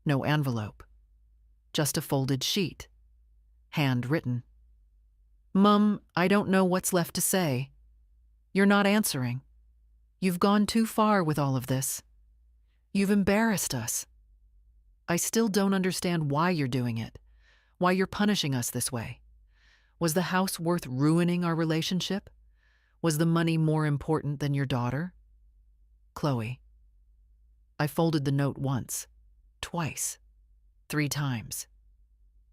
no envelope, just a folded sheet, handwritten. "Mum, I don't know what's left to say. You're not answering. You've gone too far with all of this. You've embarrassed us. I still don't understand why you're doing it, why you're punishing us this way. Was the house worth ruining our relationship? Was the money more important than your daughter? Chloe." I folded the note once, twice, 3 times.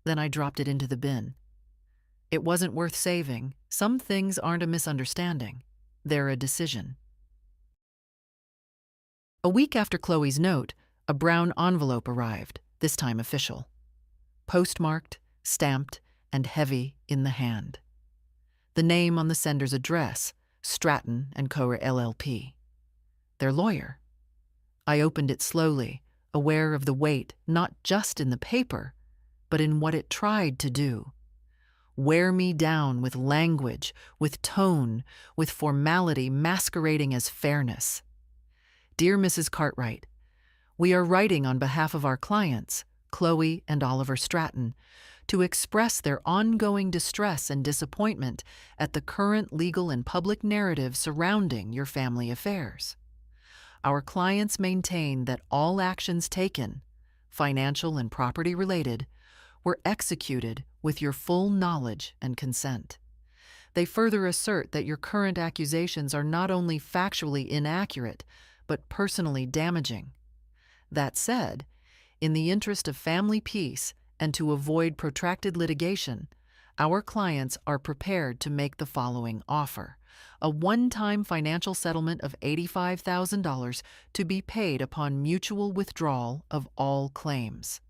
Then I dropped it into the bin. It wasn't worth saving. Some things aren't a misunderstanding. They're a decision. A week after Chloe's note, a brown envelope arrived, this time official. Postmarked, stamped, and heavy in the hand. The name on the sender's address, Stratton and Coher LLP. Their lawyer. I opened it slowly, aware of the weight not just in the paper, but in what it tried to do. Wear me down with language, with tone, with formality masquerading as fairness. Dear Mrs. Cartwright, we are writing on behalf of our clients, Chloe and Oliver Stratton, to express their ongoing distress and disappointment at the current legal and public narrative surrounding your family affairs. Our clients maintain that all actions taken, financial and property related, were executed with your full knowledge and consent. They further assert that your current accusations are not only factually inaccurate, but personally damaging. That said, in the interest of family peace and to avoid protracted litigation, our clients are prepared to make the following offer: a one-time financial settlement of $85,000 to be paid upon mutual withdrawal of all claims.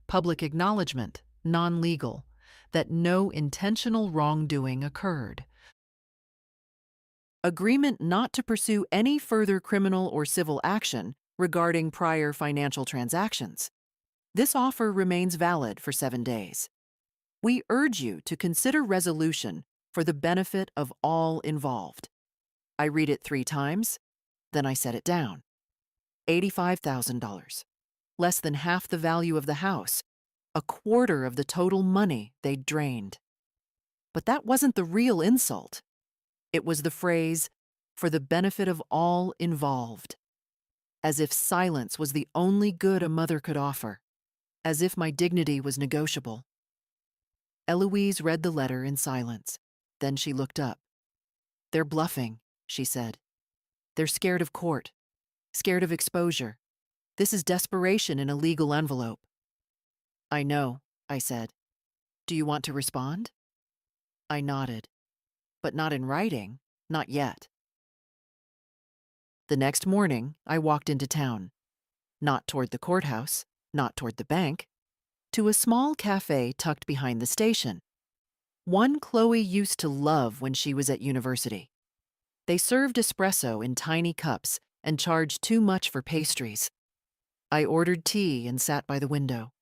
Public acknowledgement, non-legal, that no intentional wrongdoing occurred. Agreement not to pursue any further criminal or civil action regarding prior financial transactions. This offer remains valid for 7 days. We urge you to consider resolution for the benefit of all involved. I read it 3 times, then I set it down. $85,000. Less than half the value of the house, a quarter of the total money they'd drained. But that wasn't the real insult. It was the phrase, for the benefit of all involved. As if silence was the only good a mother could offer. As if my dignity was negotiable. Eloise read the letter in silence. Then she looked up. They're bluffing, she said. They're scared of court, scared of exposure. This is desperation in a legal envelope. I know, I said. Do you want to respond? I nodded. But not in writing, not yet. The next morning, I walked into town. Not toward the courthouse, not toward the bank, to a small cafe tucked behind the station. One Chloe used to love when she was at university. They served espresso in tiny cups and charged too much for pastries. I ordered tea and sat by the window.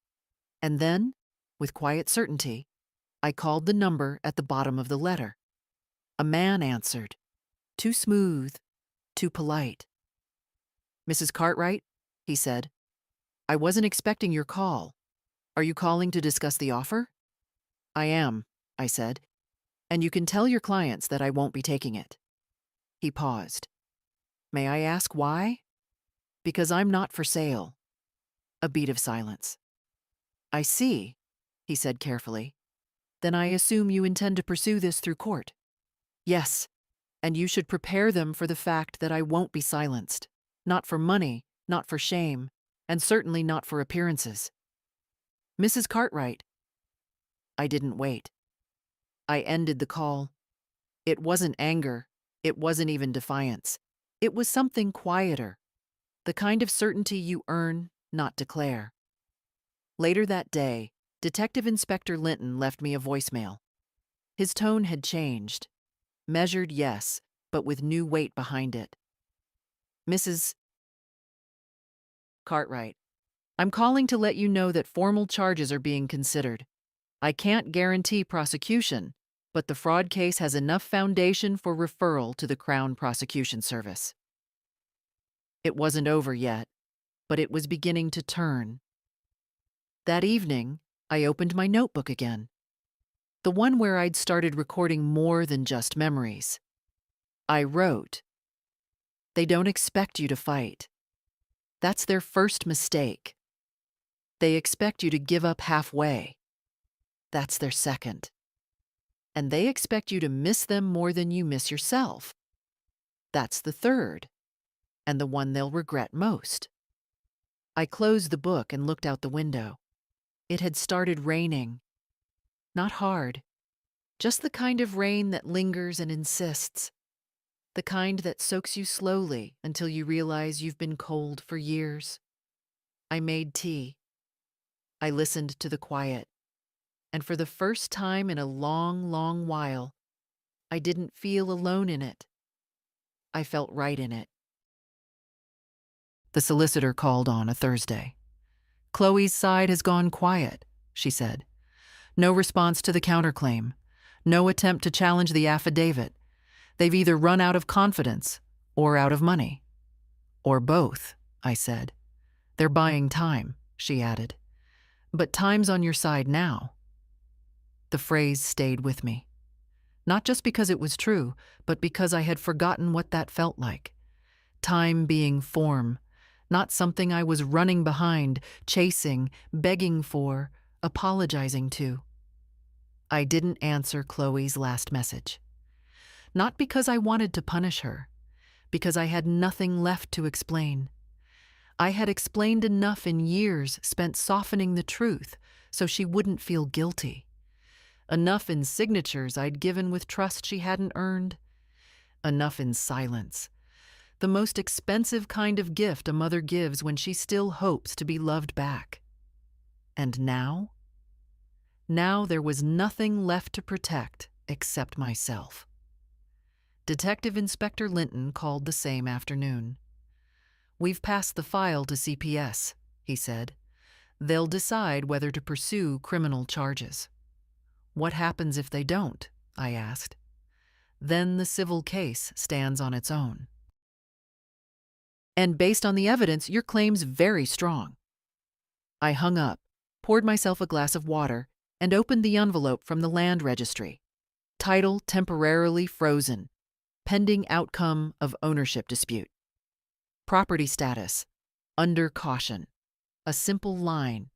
And then, with quiet certainty, I called the number at the bottom of the letter. A man answered. Too smooth, too polite. Mrs. Cartwright, he said, I wasn't expecting your call. Are you calling to discuss the offer? I am, I said, and you can tell your clients that I won't be taking it. He paused. May I ask why? Because I'm not for sale. A beat of silence. I see, he said carefully. Then I assume you intend to pursue this through court. Yes, and you should prepare them for the fact that I won't be silenced. Not for money, not for shame, and certainly not for appearances. Mrs. Cartwright. I didn't wait. I ended the call. It wasn't anger. It wasn't even defiance. It was something quieter. The kind of certainty you earn, not declare. Later that day, Detective Inspector Linton left me a voicemail. His tone had changed. Measured, yes, but with new weight behind it. Mrs. Cartwright, I'm calling to let you know that formal charges are being considered. I can't guarantee prosecution, but the fraud case has enough foundation for referral to the Crown Prosecution Service. It wasn't over yet, but it was beginning to turn. That evening, I opened my notebook again. The one where I'd started recording more than just memories. I wrote, They don't expect you to fight. That's their first mistake. They expect you to give up halfway. That's their second. And they expect you to miss them more than you miss yourself. That's the third, and the one they'll regret most. I closed the book and looked out the window. It had started raining. Not hard, just the kind of rain that lingers and insists. The kind that soaks you slowly until you realize you've been cold for years. I made tea. I listened to the quiet. And for the first time in a long, long while, I didn't feel alone in it. I felt right in it. The solicitor called on a Thursday. Chloe's side has gone quiet, she said. No response to the counterclaim. No attempt to challenge the affidavit. They've either run out of confidence or out of money. Or both, I said. They're buying time, she added. But time's on your side now. The phrase stayed with me. Not just because it was true, but because I had forgotten what that felt like. Time being form, not something I was running behind, chasing, begging for, apologizing to. I didn't answer Chloe's last message. Not because I wanted to punish her, because I had nothing left to explain. I had explained enough in years spent softening the truth so she wouldn't feel guilty. Enough in signatures I'd given with trust she hadn't earned. Enough in silence. The most expensive kind of gift a mother gives when she still hopes to be loved back. And now? Now there was nothing left to protect except myself. Detective Inspector Linton called the same afternoon. "We've passed the file to CPS," he said. "They'll decide whether to pursue criminal charges." "What happens if they don't?" I asked. "Then the civil case stands on its own." "And based on the evidence, your claim's very strong." I hung up, poured myself a glass of water, and opened the envelope from the land registry. Title temporarily frozen. Pending outcome of ownership dispute. Property status, under caution. A simple line.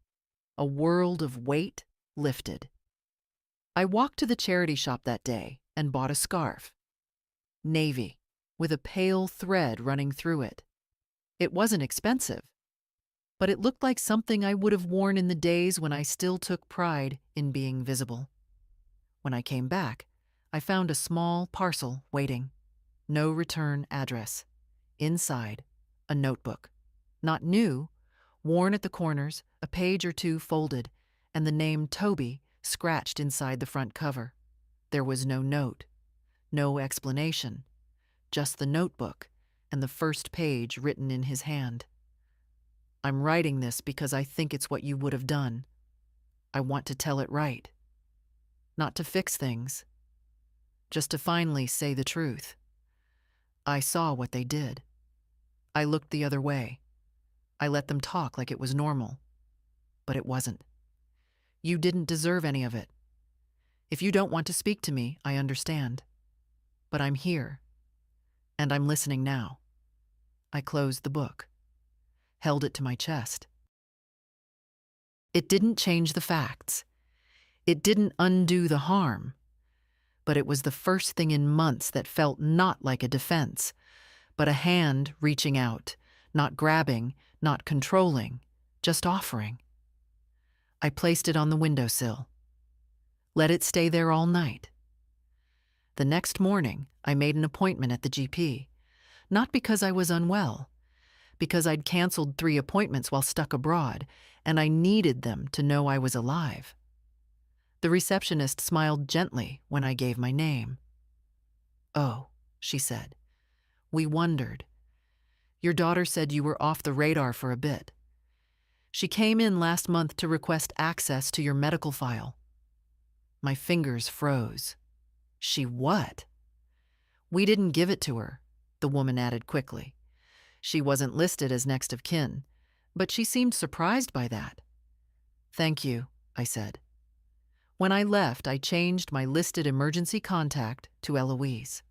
A world of weight lifted. I walked to the charity shop that day and bought a scarf. Navy, with a pale thread running through it. It wasn't expensive, but it looked like something I would have worn in the days when I still took pride in being visible. When I came back, I found a small parcel waiting. No return address. Inside, a notebook. Not new, worn at the corners, a page or two folded, and the name Toby scratched inside the front cover. There was no note, no explanation, just the notebook and the first page written in his hand. "I'm writing this because I think it's what you would have done. I want to tell it right. Not to fix things, just to finally say the truth. I saw what they did. I looked the other way. I let them talk like it was normal. But it wasn't. You didn't deserve any of it. If you don't want to speak to me, I understand. But I'm here. And I'm listening now." I closed the book, held it to my chest. It didn't change the facts. It didn't undo the harm. But it was the first thing in months that felt not like a defense, but a hand reaching out, not grabbing, not controlling, just offering. I placed it on the windowsill. Let it stay there all night. The next morning, I made an appointment at the GP, not because I was unwell, because I'd canceled 3 appointments while stuck abroad, and I needed them to know I was alive. The receptionist smiled gently when I gave my name. "Oh," she said, "we wondered. Your daughter said you were off the radar for a bit. She came in last month to request access to your medical file." My fingers froze. "She what?" "We didn't give it to her," the woman added quickly. "She wasn't listed as next of kin, but she seemed surprised by that." "Thank you," I said. When I left, I changed my listed emergency contact to Eloise.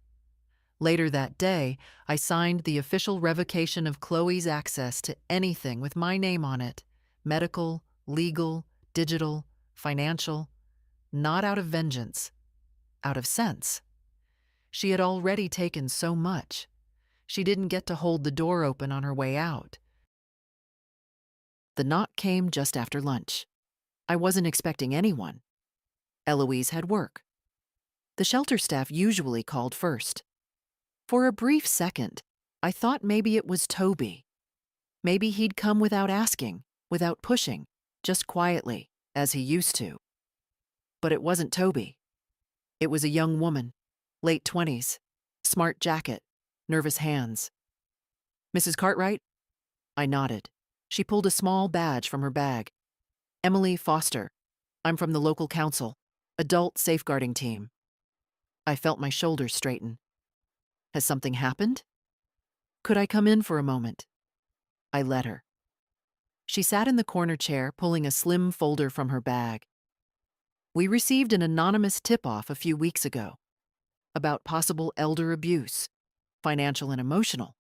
Later that day, I signed the official revocation of Chloe's access to anything with my name on it: medical, legal, digital, financial. Not out of vengeance, out of sense. She had already taken so much. She didn't get to hold the door open on her way out. The knock came just after lunch. I wasn't expecting anyone. Eloise had work. The shelter staff usually called first. For a brief second, I thought maybe it was Toby. Maybe he'd come without asking, without pushing, just quietly, as he used to. But it wasn't Toby. It was a young woman, Late 20s. Smart jacket. Nervous hands. Mrs. Cartwright? I nodded. She pulled a small badge from her bag. Emily Foster. I'm from the local council. Adult safeguarding team. I felt my shoulders straighten. Has something happened? Could I come in for a moment? I let her. She sat in the corner chair, pulling a slim folder from her bag. We received an anonymous tip-off a few weeks ago about possible elder abuse, financial and emotional.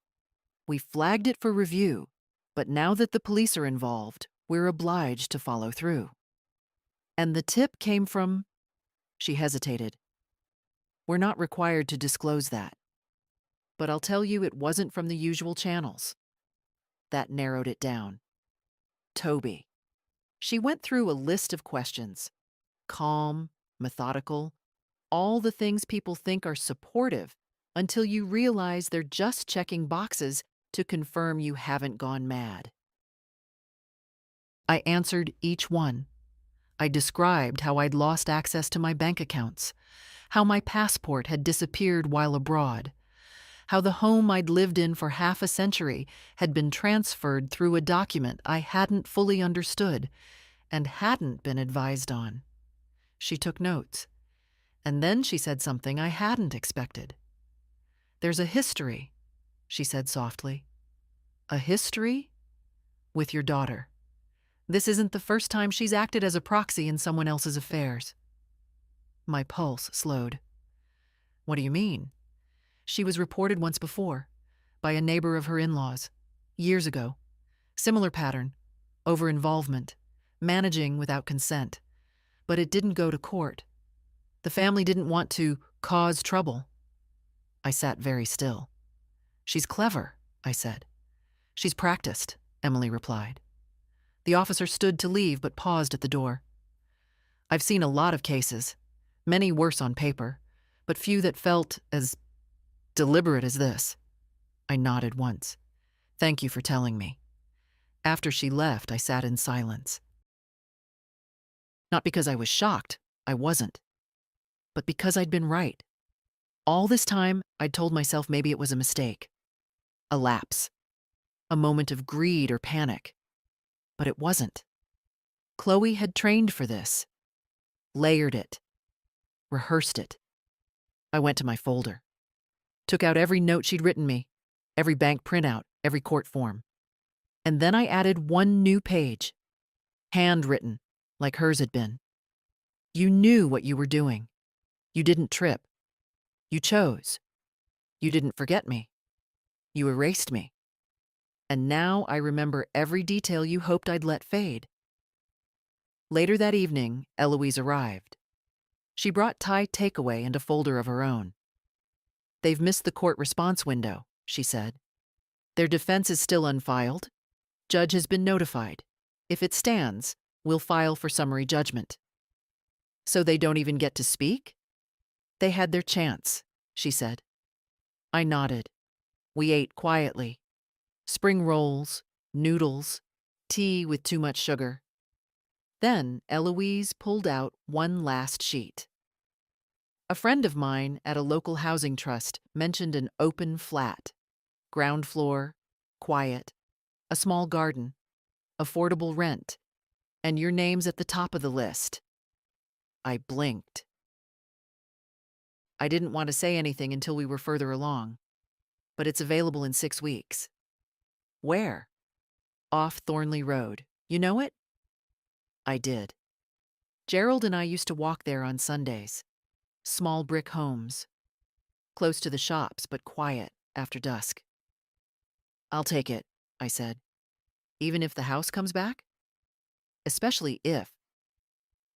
We flagged it for review, but now that the police are involved, we're obliged to follow through. And the tip came from... She hesitated. We're not required to disclose that. But I'll tell you it wasn't from the usual channels. That narrowed it down. Toby. She went through a list of questions. Calm, methodical, all the things people think are supportive until you realize they're just checking boxes to confirm you haven't gone mad. I answered each one. I described how I'd lost access to my bank accounts, how my passport had disappeared while abroad, how the home I'd lived in for half a century had been transferred through a document I hadn't fully understood and hadn't been advised on. She took notes, and then she said something I hadn't expected. There's a history, she said softly. A history? With your daughter. This isn't the first time she's acted as a proxy in someone else's affairs. My pulse slowed. What do you mean? She was reported once before, by a neighbor of her in-laws, years ago. Similar pattern, over-involvement, managing without consent. But it didn't go to court. The family didn't want to cause trouble. I sat very still. She's clever, I said. She's practiced, Emily replied. The officer stood to leave but paused at the door. I've seen a lot of cases, many worse on paper, but few that felt as deliberate as this. I nodded once. Thank you for telling me. After she left, I sat in silence. Not because I was shocked, I wasn't, but because I'd been right. All this time, I'd told myself maybe it was a mistake, a lapse, a moment of greed or panic. But it wasn't. Chloe had trained for this, layered it, rehearsed it. I went to my folder, took out every note she'd written me, every bank printout, every court form. And then I added one new page, handwritten, like hers had been. You knew what you were doing. You didn't trip. You chose. You didn't forget me. You erased me. And now I remember every detail you hoped I'd let fade. Later that evening, Eloise arrived. She brought Thai takeaway and a folder of her own. They've missed the court response window, she said. Their defense is still unfiled. Judge has been notified. If it stands, we'll file for summary judgment. So they don't even get to speak? They had their chance, she said. I nodded. We ate quietly. Spring rolls, noodles, tea with too much sugar. Then Eloise pulled out one last sheet. A friend of mine at a local housing trust mentioned an open flat, ground floor, quiet, a small garden, affordable rent, and your name's at the top of the list. I blinked. I didn't want to say anything until we were further along, but it's available in 6 weeks. Where? Off Thornley Road. You know it? I did. Gerald and I used to walk there on Sundays. Small brick homes. Close to the shops, but quiet after dusk. I'll take it, I said. Even if the house comes back? Especially if.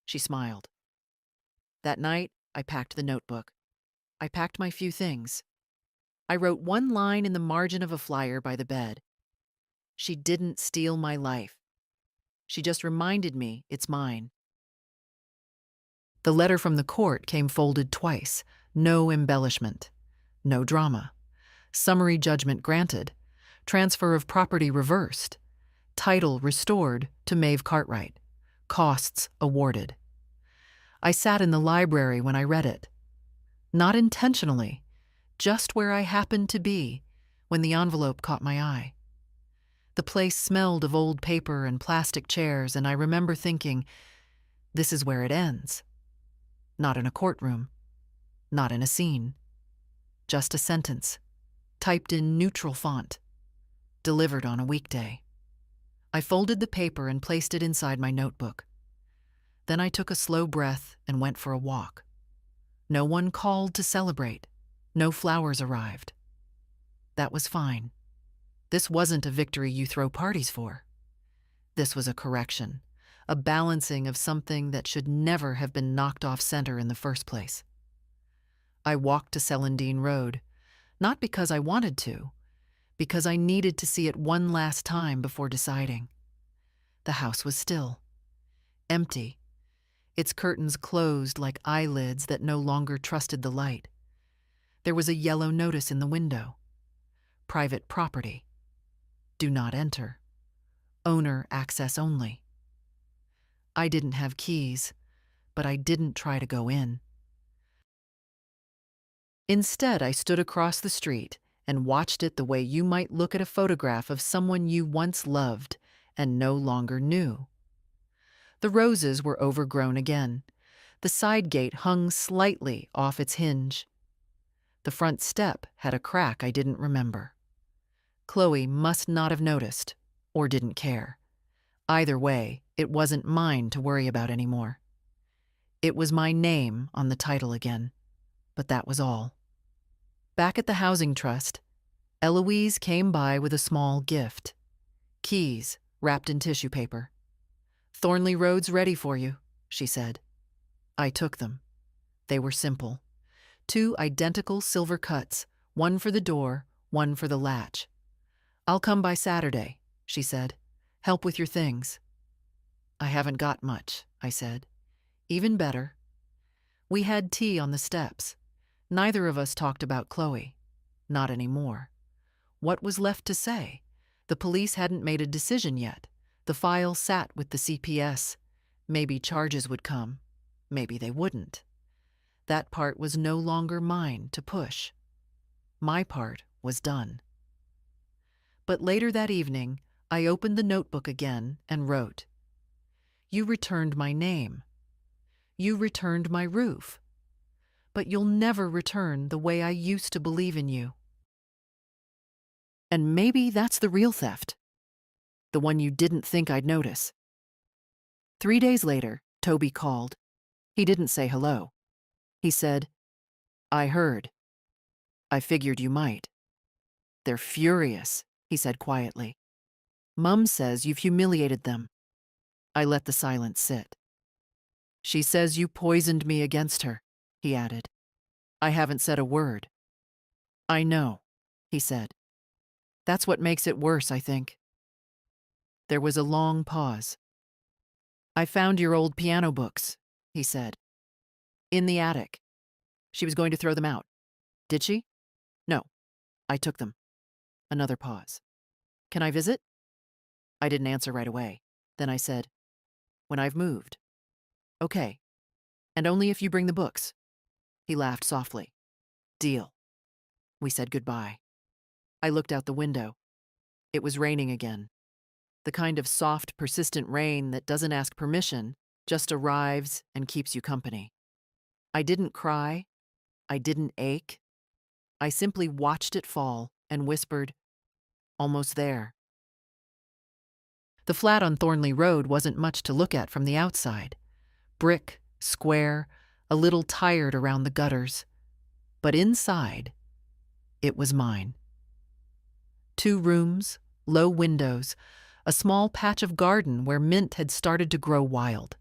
She smiled. That night, I packed the notebook. I packed my few things. I wrote one line in the margin of a flyer by the bed. She didn't steal my life. She just reminded me it's mine. The letter from the court came folded twice. No embellishment. No drama. Summary judgment granted. Transfer of property reversed. Title restored to Maeve Cartwright. Costs awarded. I sat in the library when I read it. Not intentionally, just where I happened to be when the envelope caught my eye. The place smelled of old paper and plastic chairs, and I remember thinking, this is where it ends. Not in a courtroom, not in a scene. Just a sentence, typed in neutral font, delivered on a weekday. I folded the paper and placed it inside my notebook. Then I took a slow breath and went for a walk. No one called to celebrate. No flowers arrived. That was fine. This wasn't a victory you throw parties for. This was a correction, a balancing of something that should never have been knocked off center in the first place. I walked to Celandine Road, not because I wanted to, because I needed to see it one last time before deciding. The house was still, empty, its curtains closed like eyelids that no longer trusted the light. There was a yellow notice in the window. Private property. Do not enter. Owner access only. I didn't have keys, but I didn't try to go in. Instead, I stood across the street and watched it the way you might look at a photograph of someone you once loved and no longer knew. The roses were overgrown again. The side gate hung slightly off its hinge. The front step had a crack I didn't remember. Chloe must not have noticed, or didn't care. Either way, it wasn't mine to worry about anymore. It was my name on the title again, but that was all. Back at the housing trust, Eloise came by with a small gift. Keys wrapped in tissue paper. "Thornley Road's ready for you," she said. I took them. They were simple. 2 identical silver cuts, one for the door, one for the latch. "I'll come by Saturday," she said. "Help with your things." "I haven't got much," I said. "Even better." We had tea on the steps. Neither of us talked about Chloe. Not anymore. What was left to say? The police hadn't made a decision yet. The file sat with the CPS. Maybe charges would come. Maybe they wouldn't. That part was no longer mine to push. My part was done. But later that evening, I opened the notebook again and wrote, "You returned my name. You returned my roof. But you'll never return the way I used to believe in you." And maybe that's the real theft. The one you didn't think I'd notice. 3 days later, Toby called. He didn't say hello. He said, "I heard. I figured you might. They're furious," he said quietly. "Mum says you've humiliated them." I let the silence sit. "She says you poisoned me against her," he added. "I haven't said a word." "I know," he said. "That's what makes it worse, I think." There was a long pause. "I found your old piano books," he said. "In the attic. She was going to throw them out. Did she?" "No. I took them." Another pause. "Can I visit?" I didn't answer right away. Then I said, "When I've moved." "Okay. And only if you bring the books." He laughed softly. "Deal." We said goodbye. I looked out the window. It was raining again. The kind of soft, persistent rain that doesn't ask permission, just arrives and keeps you company. I didn't cry. I didn't ache. I simply watched it fall and whispered, "Almost there." The flat on Thornley Road wasn't much to look at from the outside. Brick, square, a little tired around the gutters. But inside, it was mine. 2 rooms, low windows, a small patch of garden where mint had started to grow wild.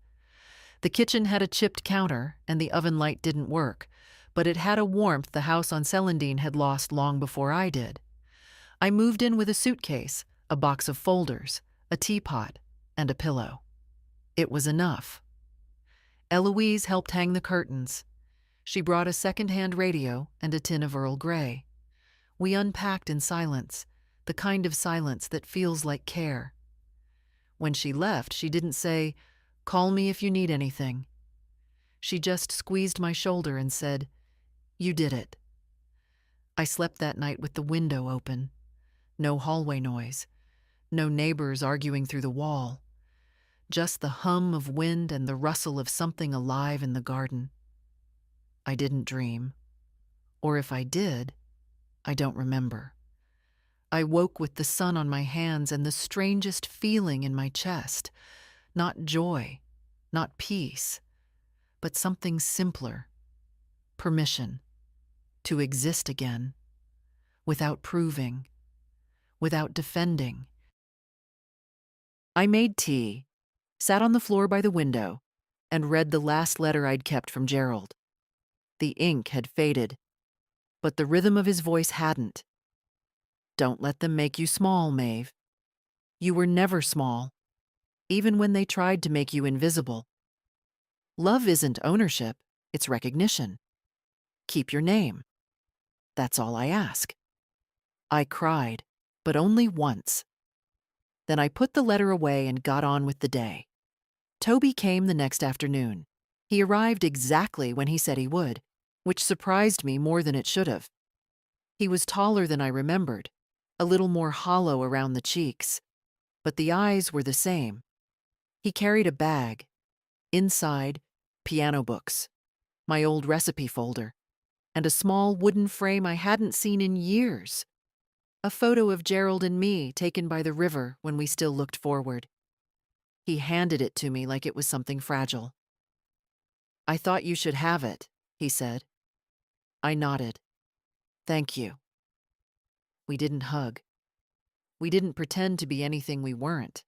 The kitchen had a chipped counter, and the oven light didn't work, but it had a warmth the house on Celandine had lost long before I did. I moved in with a suitcase, a box of folders, a teapot, and a pillow. It was enough. Eloise helped hang the curtains. She brought a second-hand radio and a tin of Earl Grey. We unpacked in silence, the kind of silence that feels like care. When she left, she didn't say, "Call me if you need anything." She just squeezed my shoulder and said, You did it. I slept that night with the window open. No hallway noise. No neighbors arguing through the wall. Just the hum of wind and the rustle of something alive in the garden. I didn't dream. Or if I did, I don't remember. I woke with the sun on my hands and the strangest feeling in my chest. Not joy, not peace, but something simpler. Permission to exist again, without proving, without defending. I made tea, sat on the floor by the window, and read the last letter I'd kept from Gerald. The ink had faded, but the rhythm of his voice hadn't. Don't let them make you small, Maeve. You were never small, even when they tried to make you invisible. Love isn't ownership, it's recognition. Keep your name. That's all I ask. I cried, but only once. Then I put the letter away and got on with the day. Toby came the next afternoon. He arrived exactly when he said he would, which surprised me more than it should have. He was taller than I remembered, a little more hollow around the cheeks, but the eyes were the same. He carried a bag. Inside, piano books, my old recipe folder, and a small wooden frame I hadn't seen in years. A photo of Gerald and me taken by the river when we still looked forward. He handed it to me like it was something fragile. I thought you should have it, he said. I nodded. Thank you. We didn't hug. We didn't pretend to be anything we weren't.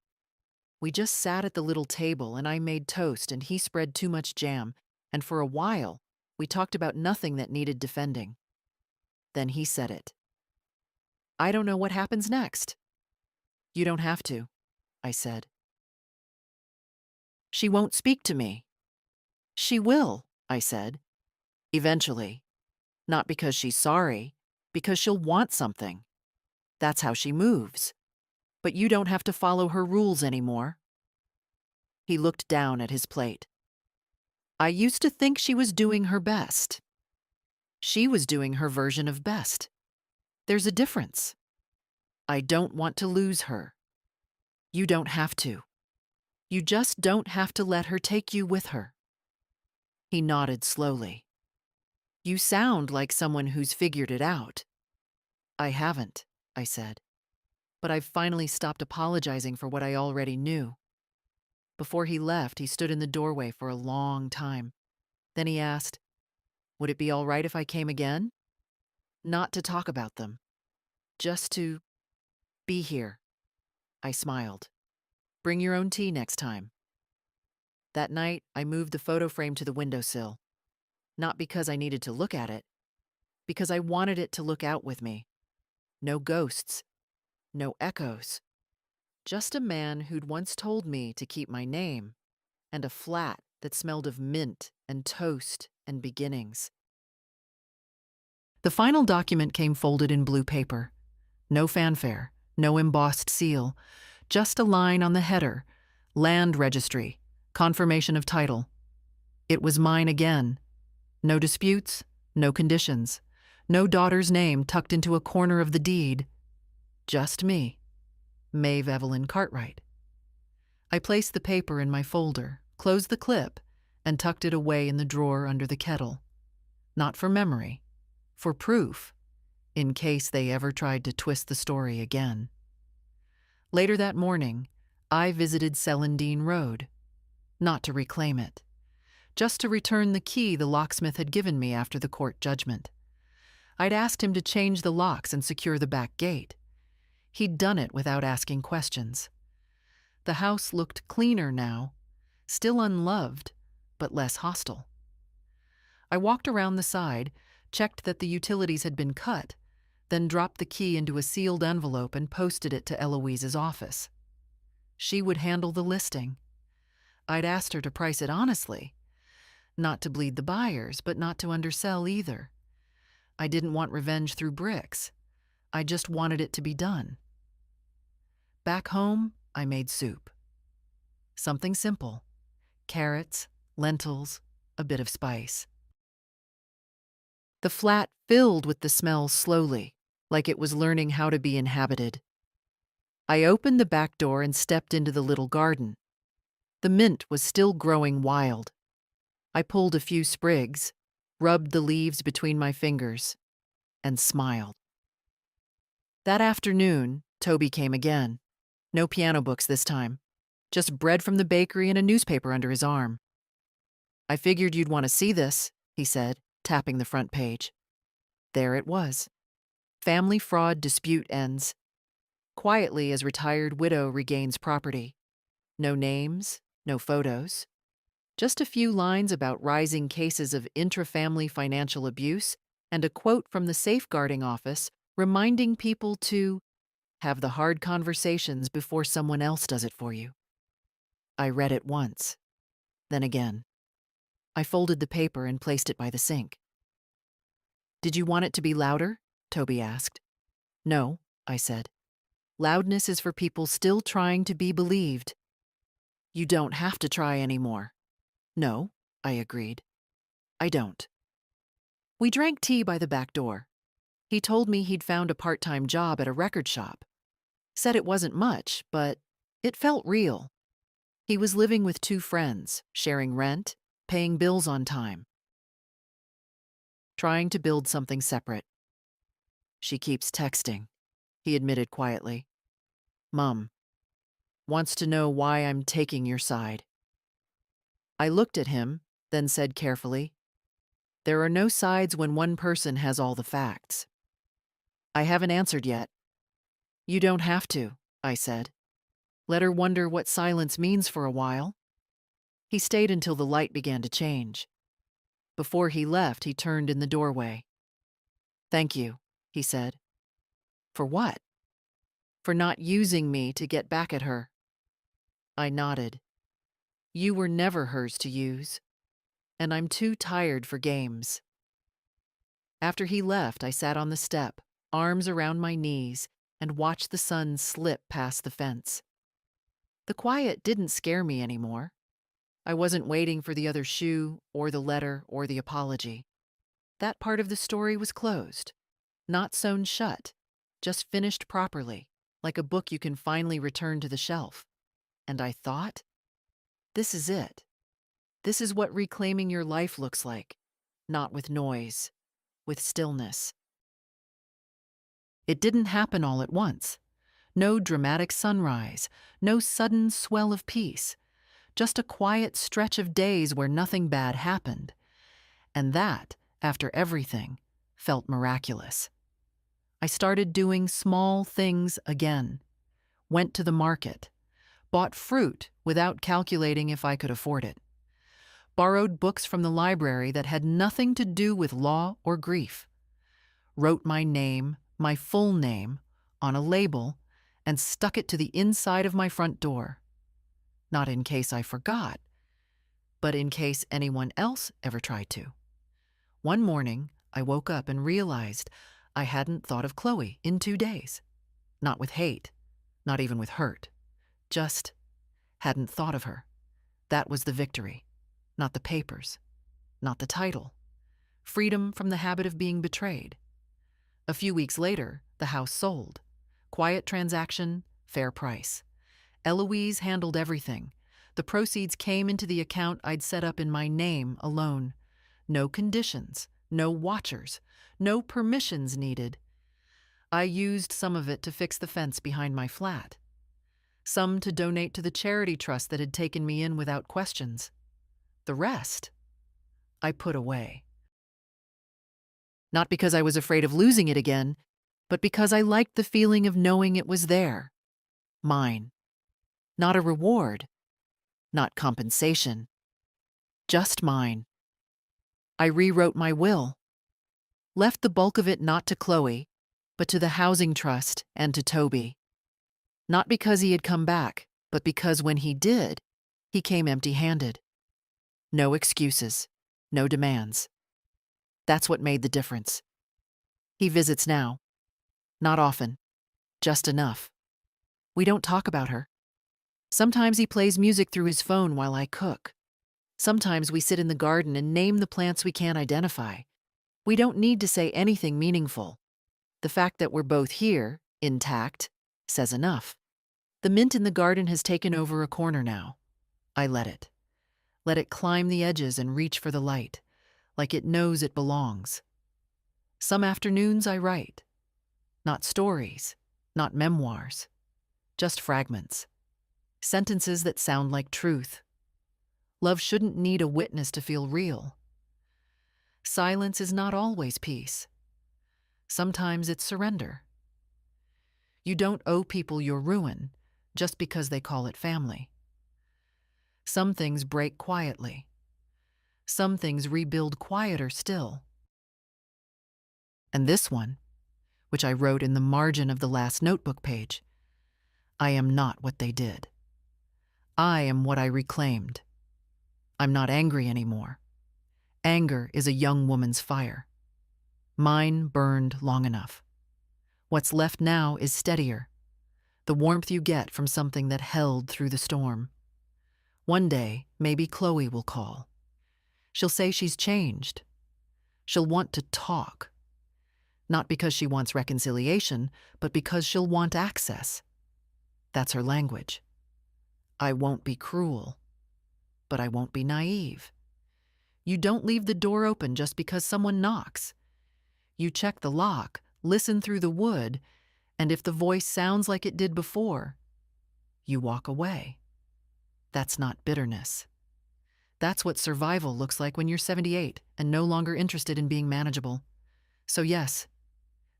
We just sat at the little table and I made toast and he spread too much jam, and for a while, we talked about nothing that needed defending. Then he said it. I don't know what happens next. You don't have to, I said. She won't speak to me. She will, I said. Eventually. Not because she's sorry, because she'll want something. That's how she moves. But you don't have to follow her rules anymore. He looked down at his plate. I used to think she was doing her best. She was doing her version of best. There's a difference. I don't want to lose her. You don't have to. You just don't have to let her take you with her. He nodded slowly. You sound like someone who's figured it out. I haven't, I said. But I've finally stopped apologizing for what I already knew. Before he left, he stood in the doorway for a long time. Then he asked, would it be all right if I came again? Not to talk about them. Just to be here. I smiled. Bring your own tea next time. That night, I moved the photo frame to the windowsill. Not because I needed to look at it, because I wanted it to look out with me. No ghosts, no echoes. Just a man who'd once told me to keep my name, and a flat that smelled of mint and toast and beginnings. The final document came folded in blue paper. No fanfare, no embossed seal, just a line on the header, Land Registry, confirmation of title. It was mine again. No disputes, no conditions, no daughter's name tucked into a corner of the deed. Just me, Maeve Evelyn Cartwright. I placed the paper in my folder, closed the clip, and tucked it away in the drawer under the kettle. Not for memory, for proof, in case they ever tried to twist the story again. Later that morning, I visited Celandine Road. Not to reclaim it, just to return the key the locksmith had given me after the court judgment. I'd asked him to change the locks and secure the back gate. He'd done it without asking questions. The house looked cleaner now, still unloved, but less hostile. I walked around the side, checked that the utilities had been cut, then dropped the key into a sealed envelope and posted it to Eloise's office. She would handle the listing. I'd asked her to price it honestly, not to bleed the buyers, but not to undersell either. I didn't want revenge through bricks. I just wanted it to be done. Back home, I made soup. Something simple. Carrots, lentils, a bit of spice. The flat filled with the smell slowly, like it was learning how to be inhabited. I opened the back door and stepped into the little garden. The mint was still growing wild. I pulled a few sprigs, rubbed the leaves between my fingers, and smiled. That afternoon, Toby came again. No piano books this time. Just bread from the bakery and a newspaper under his arm. "I figured you'd want to see this," he said, tapping the front page. There it was. Family fraud dispute ends. Quietly as retired widow regains property. No names, no photos. Just a few lines about rising cases of intra-family financial abuse and a quote from the safeguarding office reminding people to have the hard conversations before someone else does it for you. I read it once, then again. I folded the paper and placed it by the sink. "Did you want it to be louder?" Toby asked. "No," I said. "Loudness is for people still trying to be believed." "You don't have to try anymore." "No," I agreed. "I don't." We drank tea by the back door. He told me he'd found a part-time job at a record shop. Said it wasn't much, but it felt real. He was living with 2 friends, sharing rent, paying bills on time. Trying to build something separate. "She keeps texting," he admitted quietly. "Mom. Wants to know why I'm taking your side." I looked at him, then said carefully, "There are no sides when one person has all the facts." "I haven't answered yet." "You don't have to," I said. "Let her wonder what silence means for a while." He stayed until the light began to change. Before he left, he turned in the doorway. "Thank you," he said. "For what?" "For not using me to get back at her." I nodded. "You were never hers to use, and I'm too tired for games." After he left, I sat on the step, arms around my knees, and watched the sun slip past the fence. The quiet didn't scare me anymore. I wasn't waiting for the other shoe, or the letter, or the apology. That part of the story was closed. Not sewn shut, just finished properly, like a book you can finally return to the shelf. And I thought, this is it. This is what reclaiming your life looks like. Not with noise, with stillness. It didn't happen all at once. No dramatic sunrise, no sudden swell of peace. Just a quiet stretch of days where nothing bad happened. And that, after everything, felt miraculous. I started doing small things again. Went to the market. Bought fruit without calculating if I could afford it. Borrowed books from the library that had nothing to do with law or grief. Wrote my name, my full name, on a label and stuck it to the inside of my front door. Not in case I forgot, but in case anyone else ever tried to. One morning, I woke up and realized I hadn't thought of Chloe in 2 days. Not with hate, not even with hurt. Just hadn't thought of her. That was the victory. Not the papers. Not the title. Freedom from the habit of being betrayed. A few weeks later, the house sold. Quiet transaction, fair price. Eloise handled everything. The proceeds came into the account I'd set up in my name alone. No conditions, no watchers, no permissions needed. I used some of it to fix the fence behind my flat. Some to donate to the charity trust that had taken me in without questions. The rest, I put away. Not because I was afraid of losing it again, but because I liked the feeling of knowing it was there. Mine. Not a reward. Not compensation. Just mine. I rewrote my will. Left the bulk of it not to Chloe, but to the housing trust and to Toby. Not because he had come back, but because when he did, he came empty-handed. No excuses, no demands. That's what made the difference. He visits now. Not often. Just enough. We don't talk about her. Sometimes he plays music through his phone while I cook. Sometimes we sit in the garden and name the plants we can't identify. We don't need to say anything meaningful. The fact that we're both here, intact, says enough. The mint in the garden has taken over a corner now. I let it. Let it climb the edges and reach for the light, like it knows it belongs. Some afternoons I write. Not stories, not memoirs, just fragments. Sentences that sound like truth. Love shouldn't need a witness to feel real. Silence is not always peace. Sometimes it's surrender. You don't owe people your ruin just because they call it family. Some things break quietly. Some things rebuild quieter still. And this one, which I wrote in the margin of the last notebook page, I am not what they did. I am what I reclaimed. I'm not angry anymore. Anger is a young woman's fire. Mine burned long enough. What's left now is steadier, the warmth you get from something that held through the storm. One day, maybe Chloe will call. She'll say she's changed. She'll want to talk. Not because she wants reconciliation, but because she'll want access. That's her language. I won't be cruel, but I won't be naive. You don't leave the door open just because someone knocks. You check the lock, listen through the wood, and if the voice sounds like it did before, you walk away. That's not bitterness. That's what survival looks like when you're 78 and no longer interested in being manageable. So yes,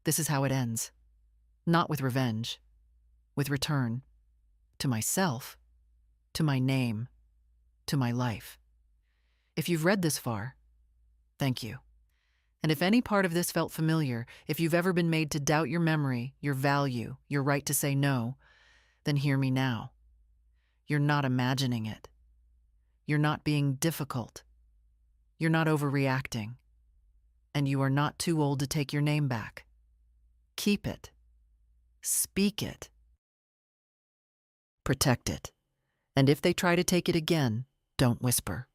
this is how it ends. Not with revenge, with return. To myself, to my name, to my life. If you've read this far, thank you. And if any part of this felt familiar, if you've ever been made to doubt your memory, your value, your right to say no, then hear me now. You're not imagining it. You're not being difficult. You're not overreacting. And you are not too old to take your name back. Keep it. Speak it. Protect it. And if they try to take it again, don't whisper.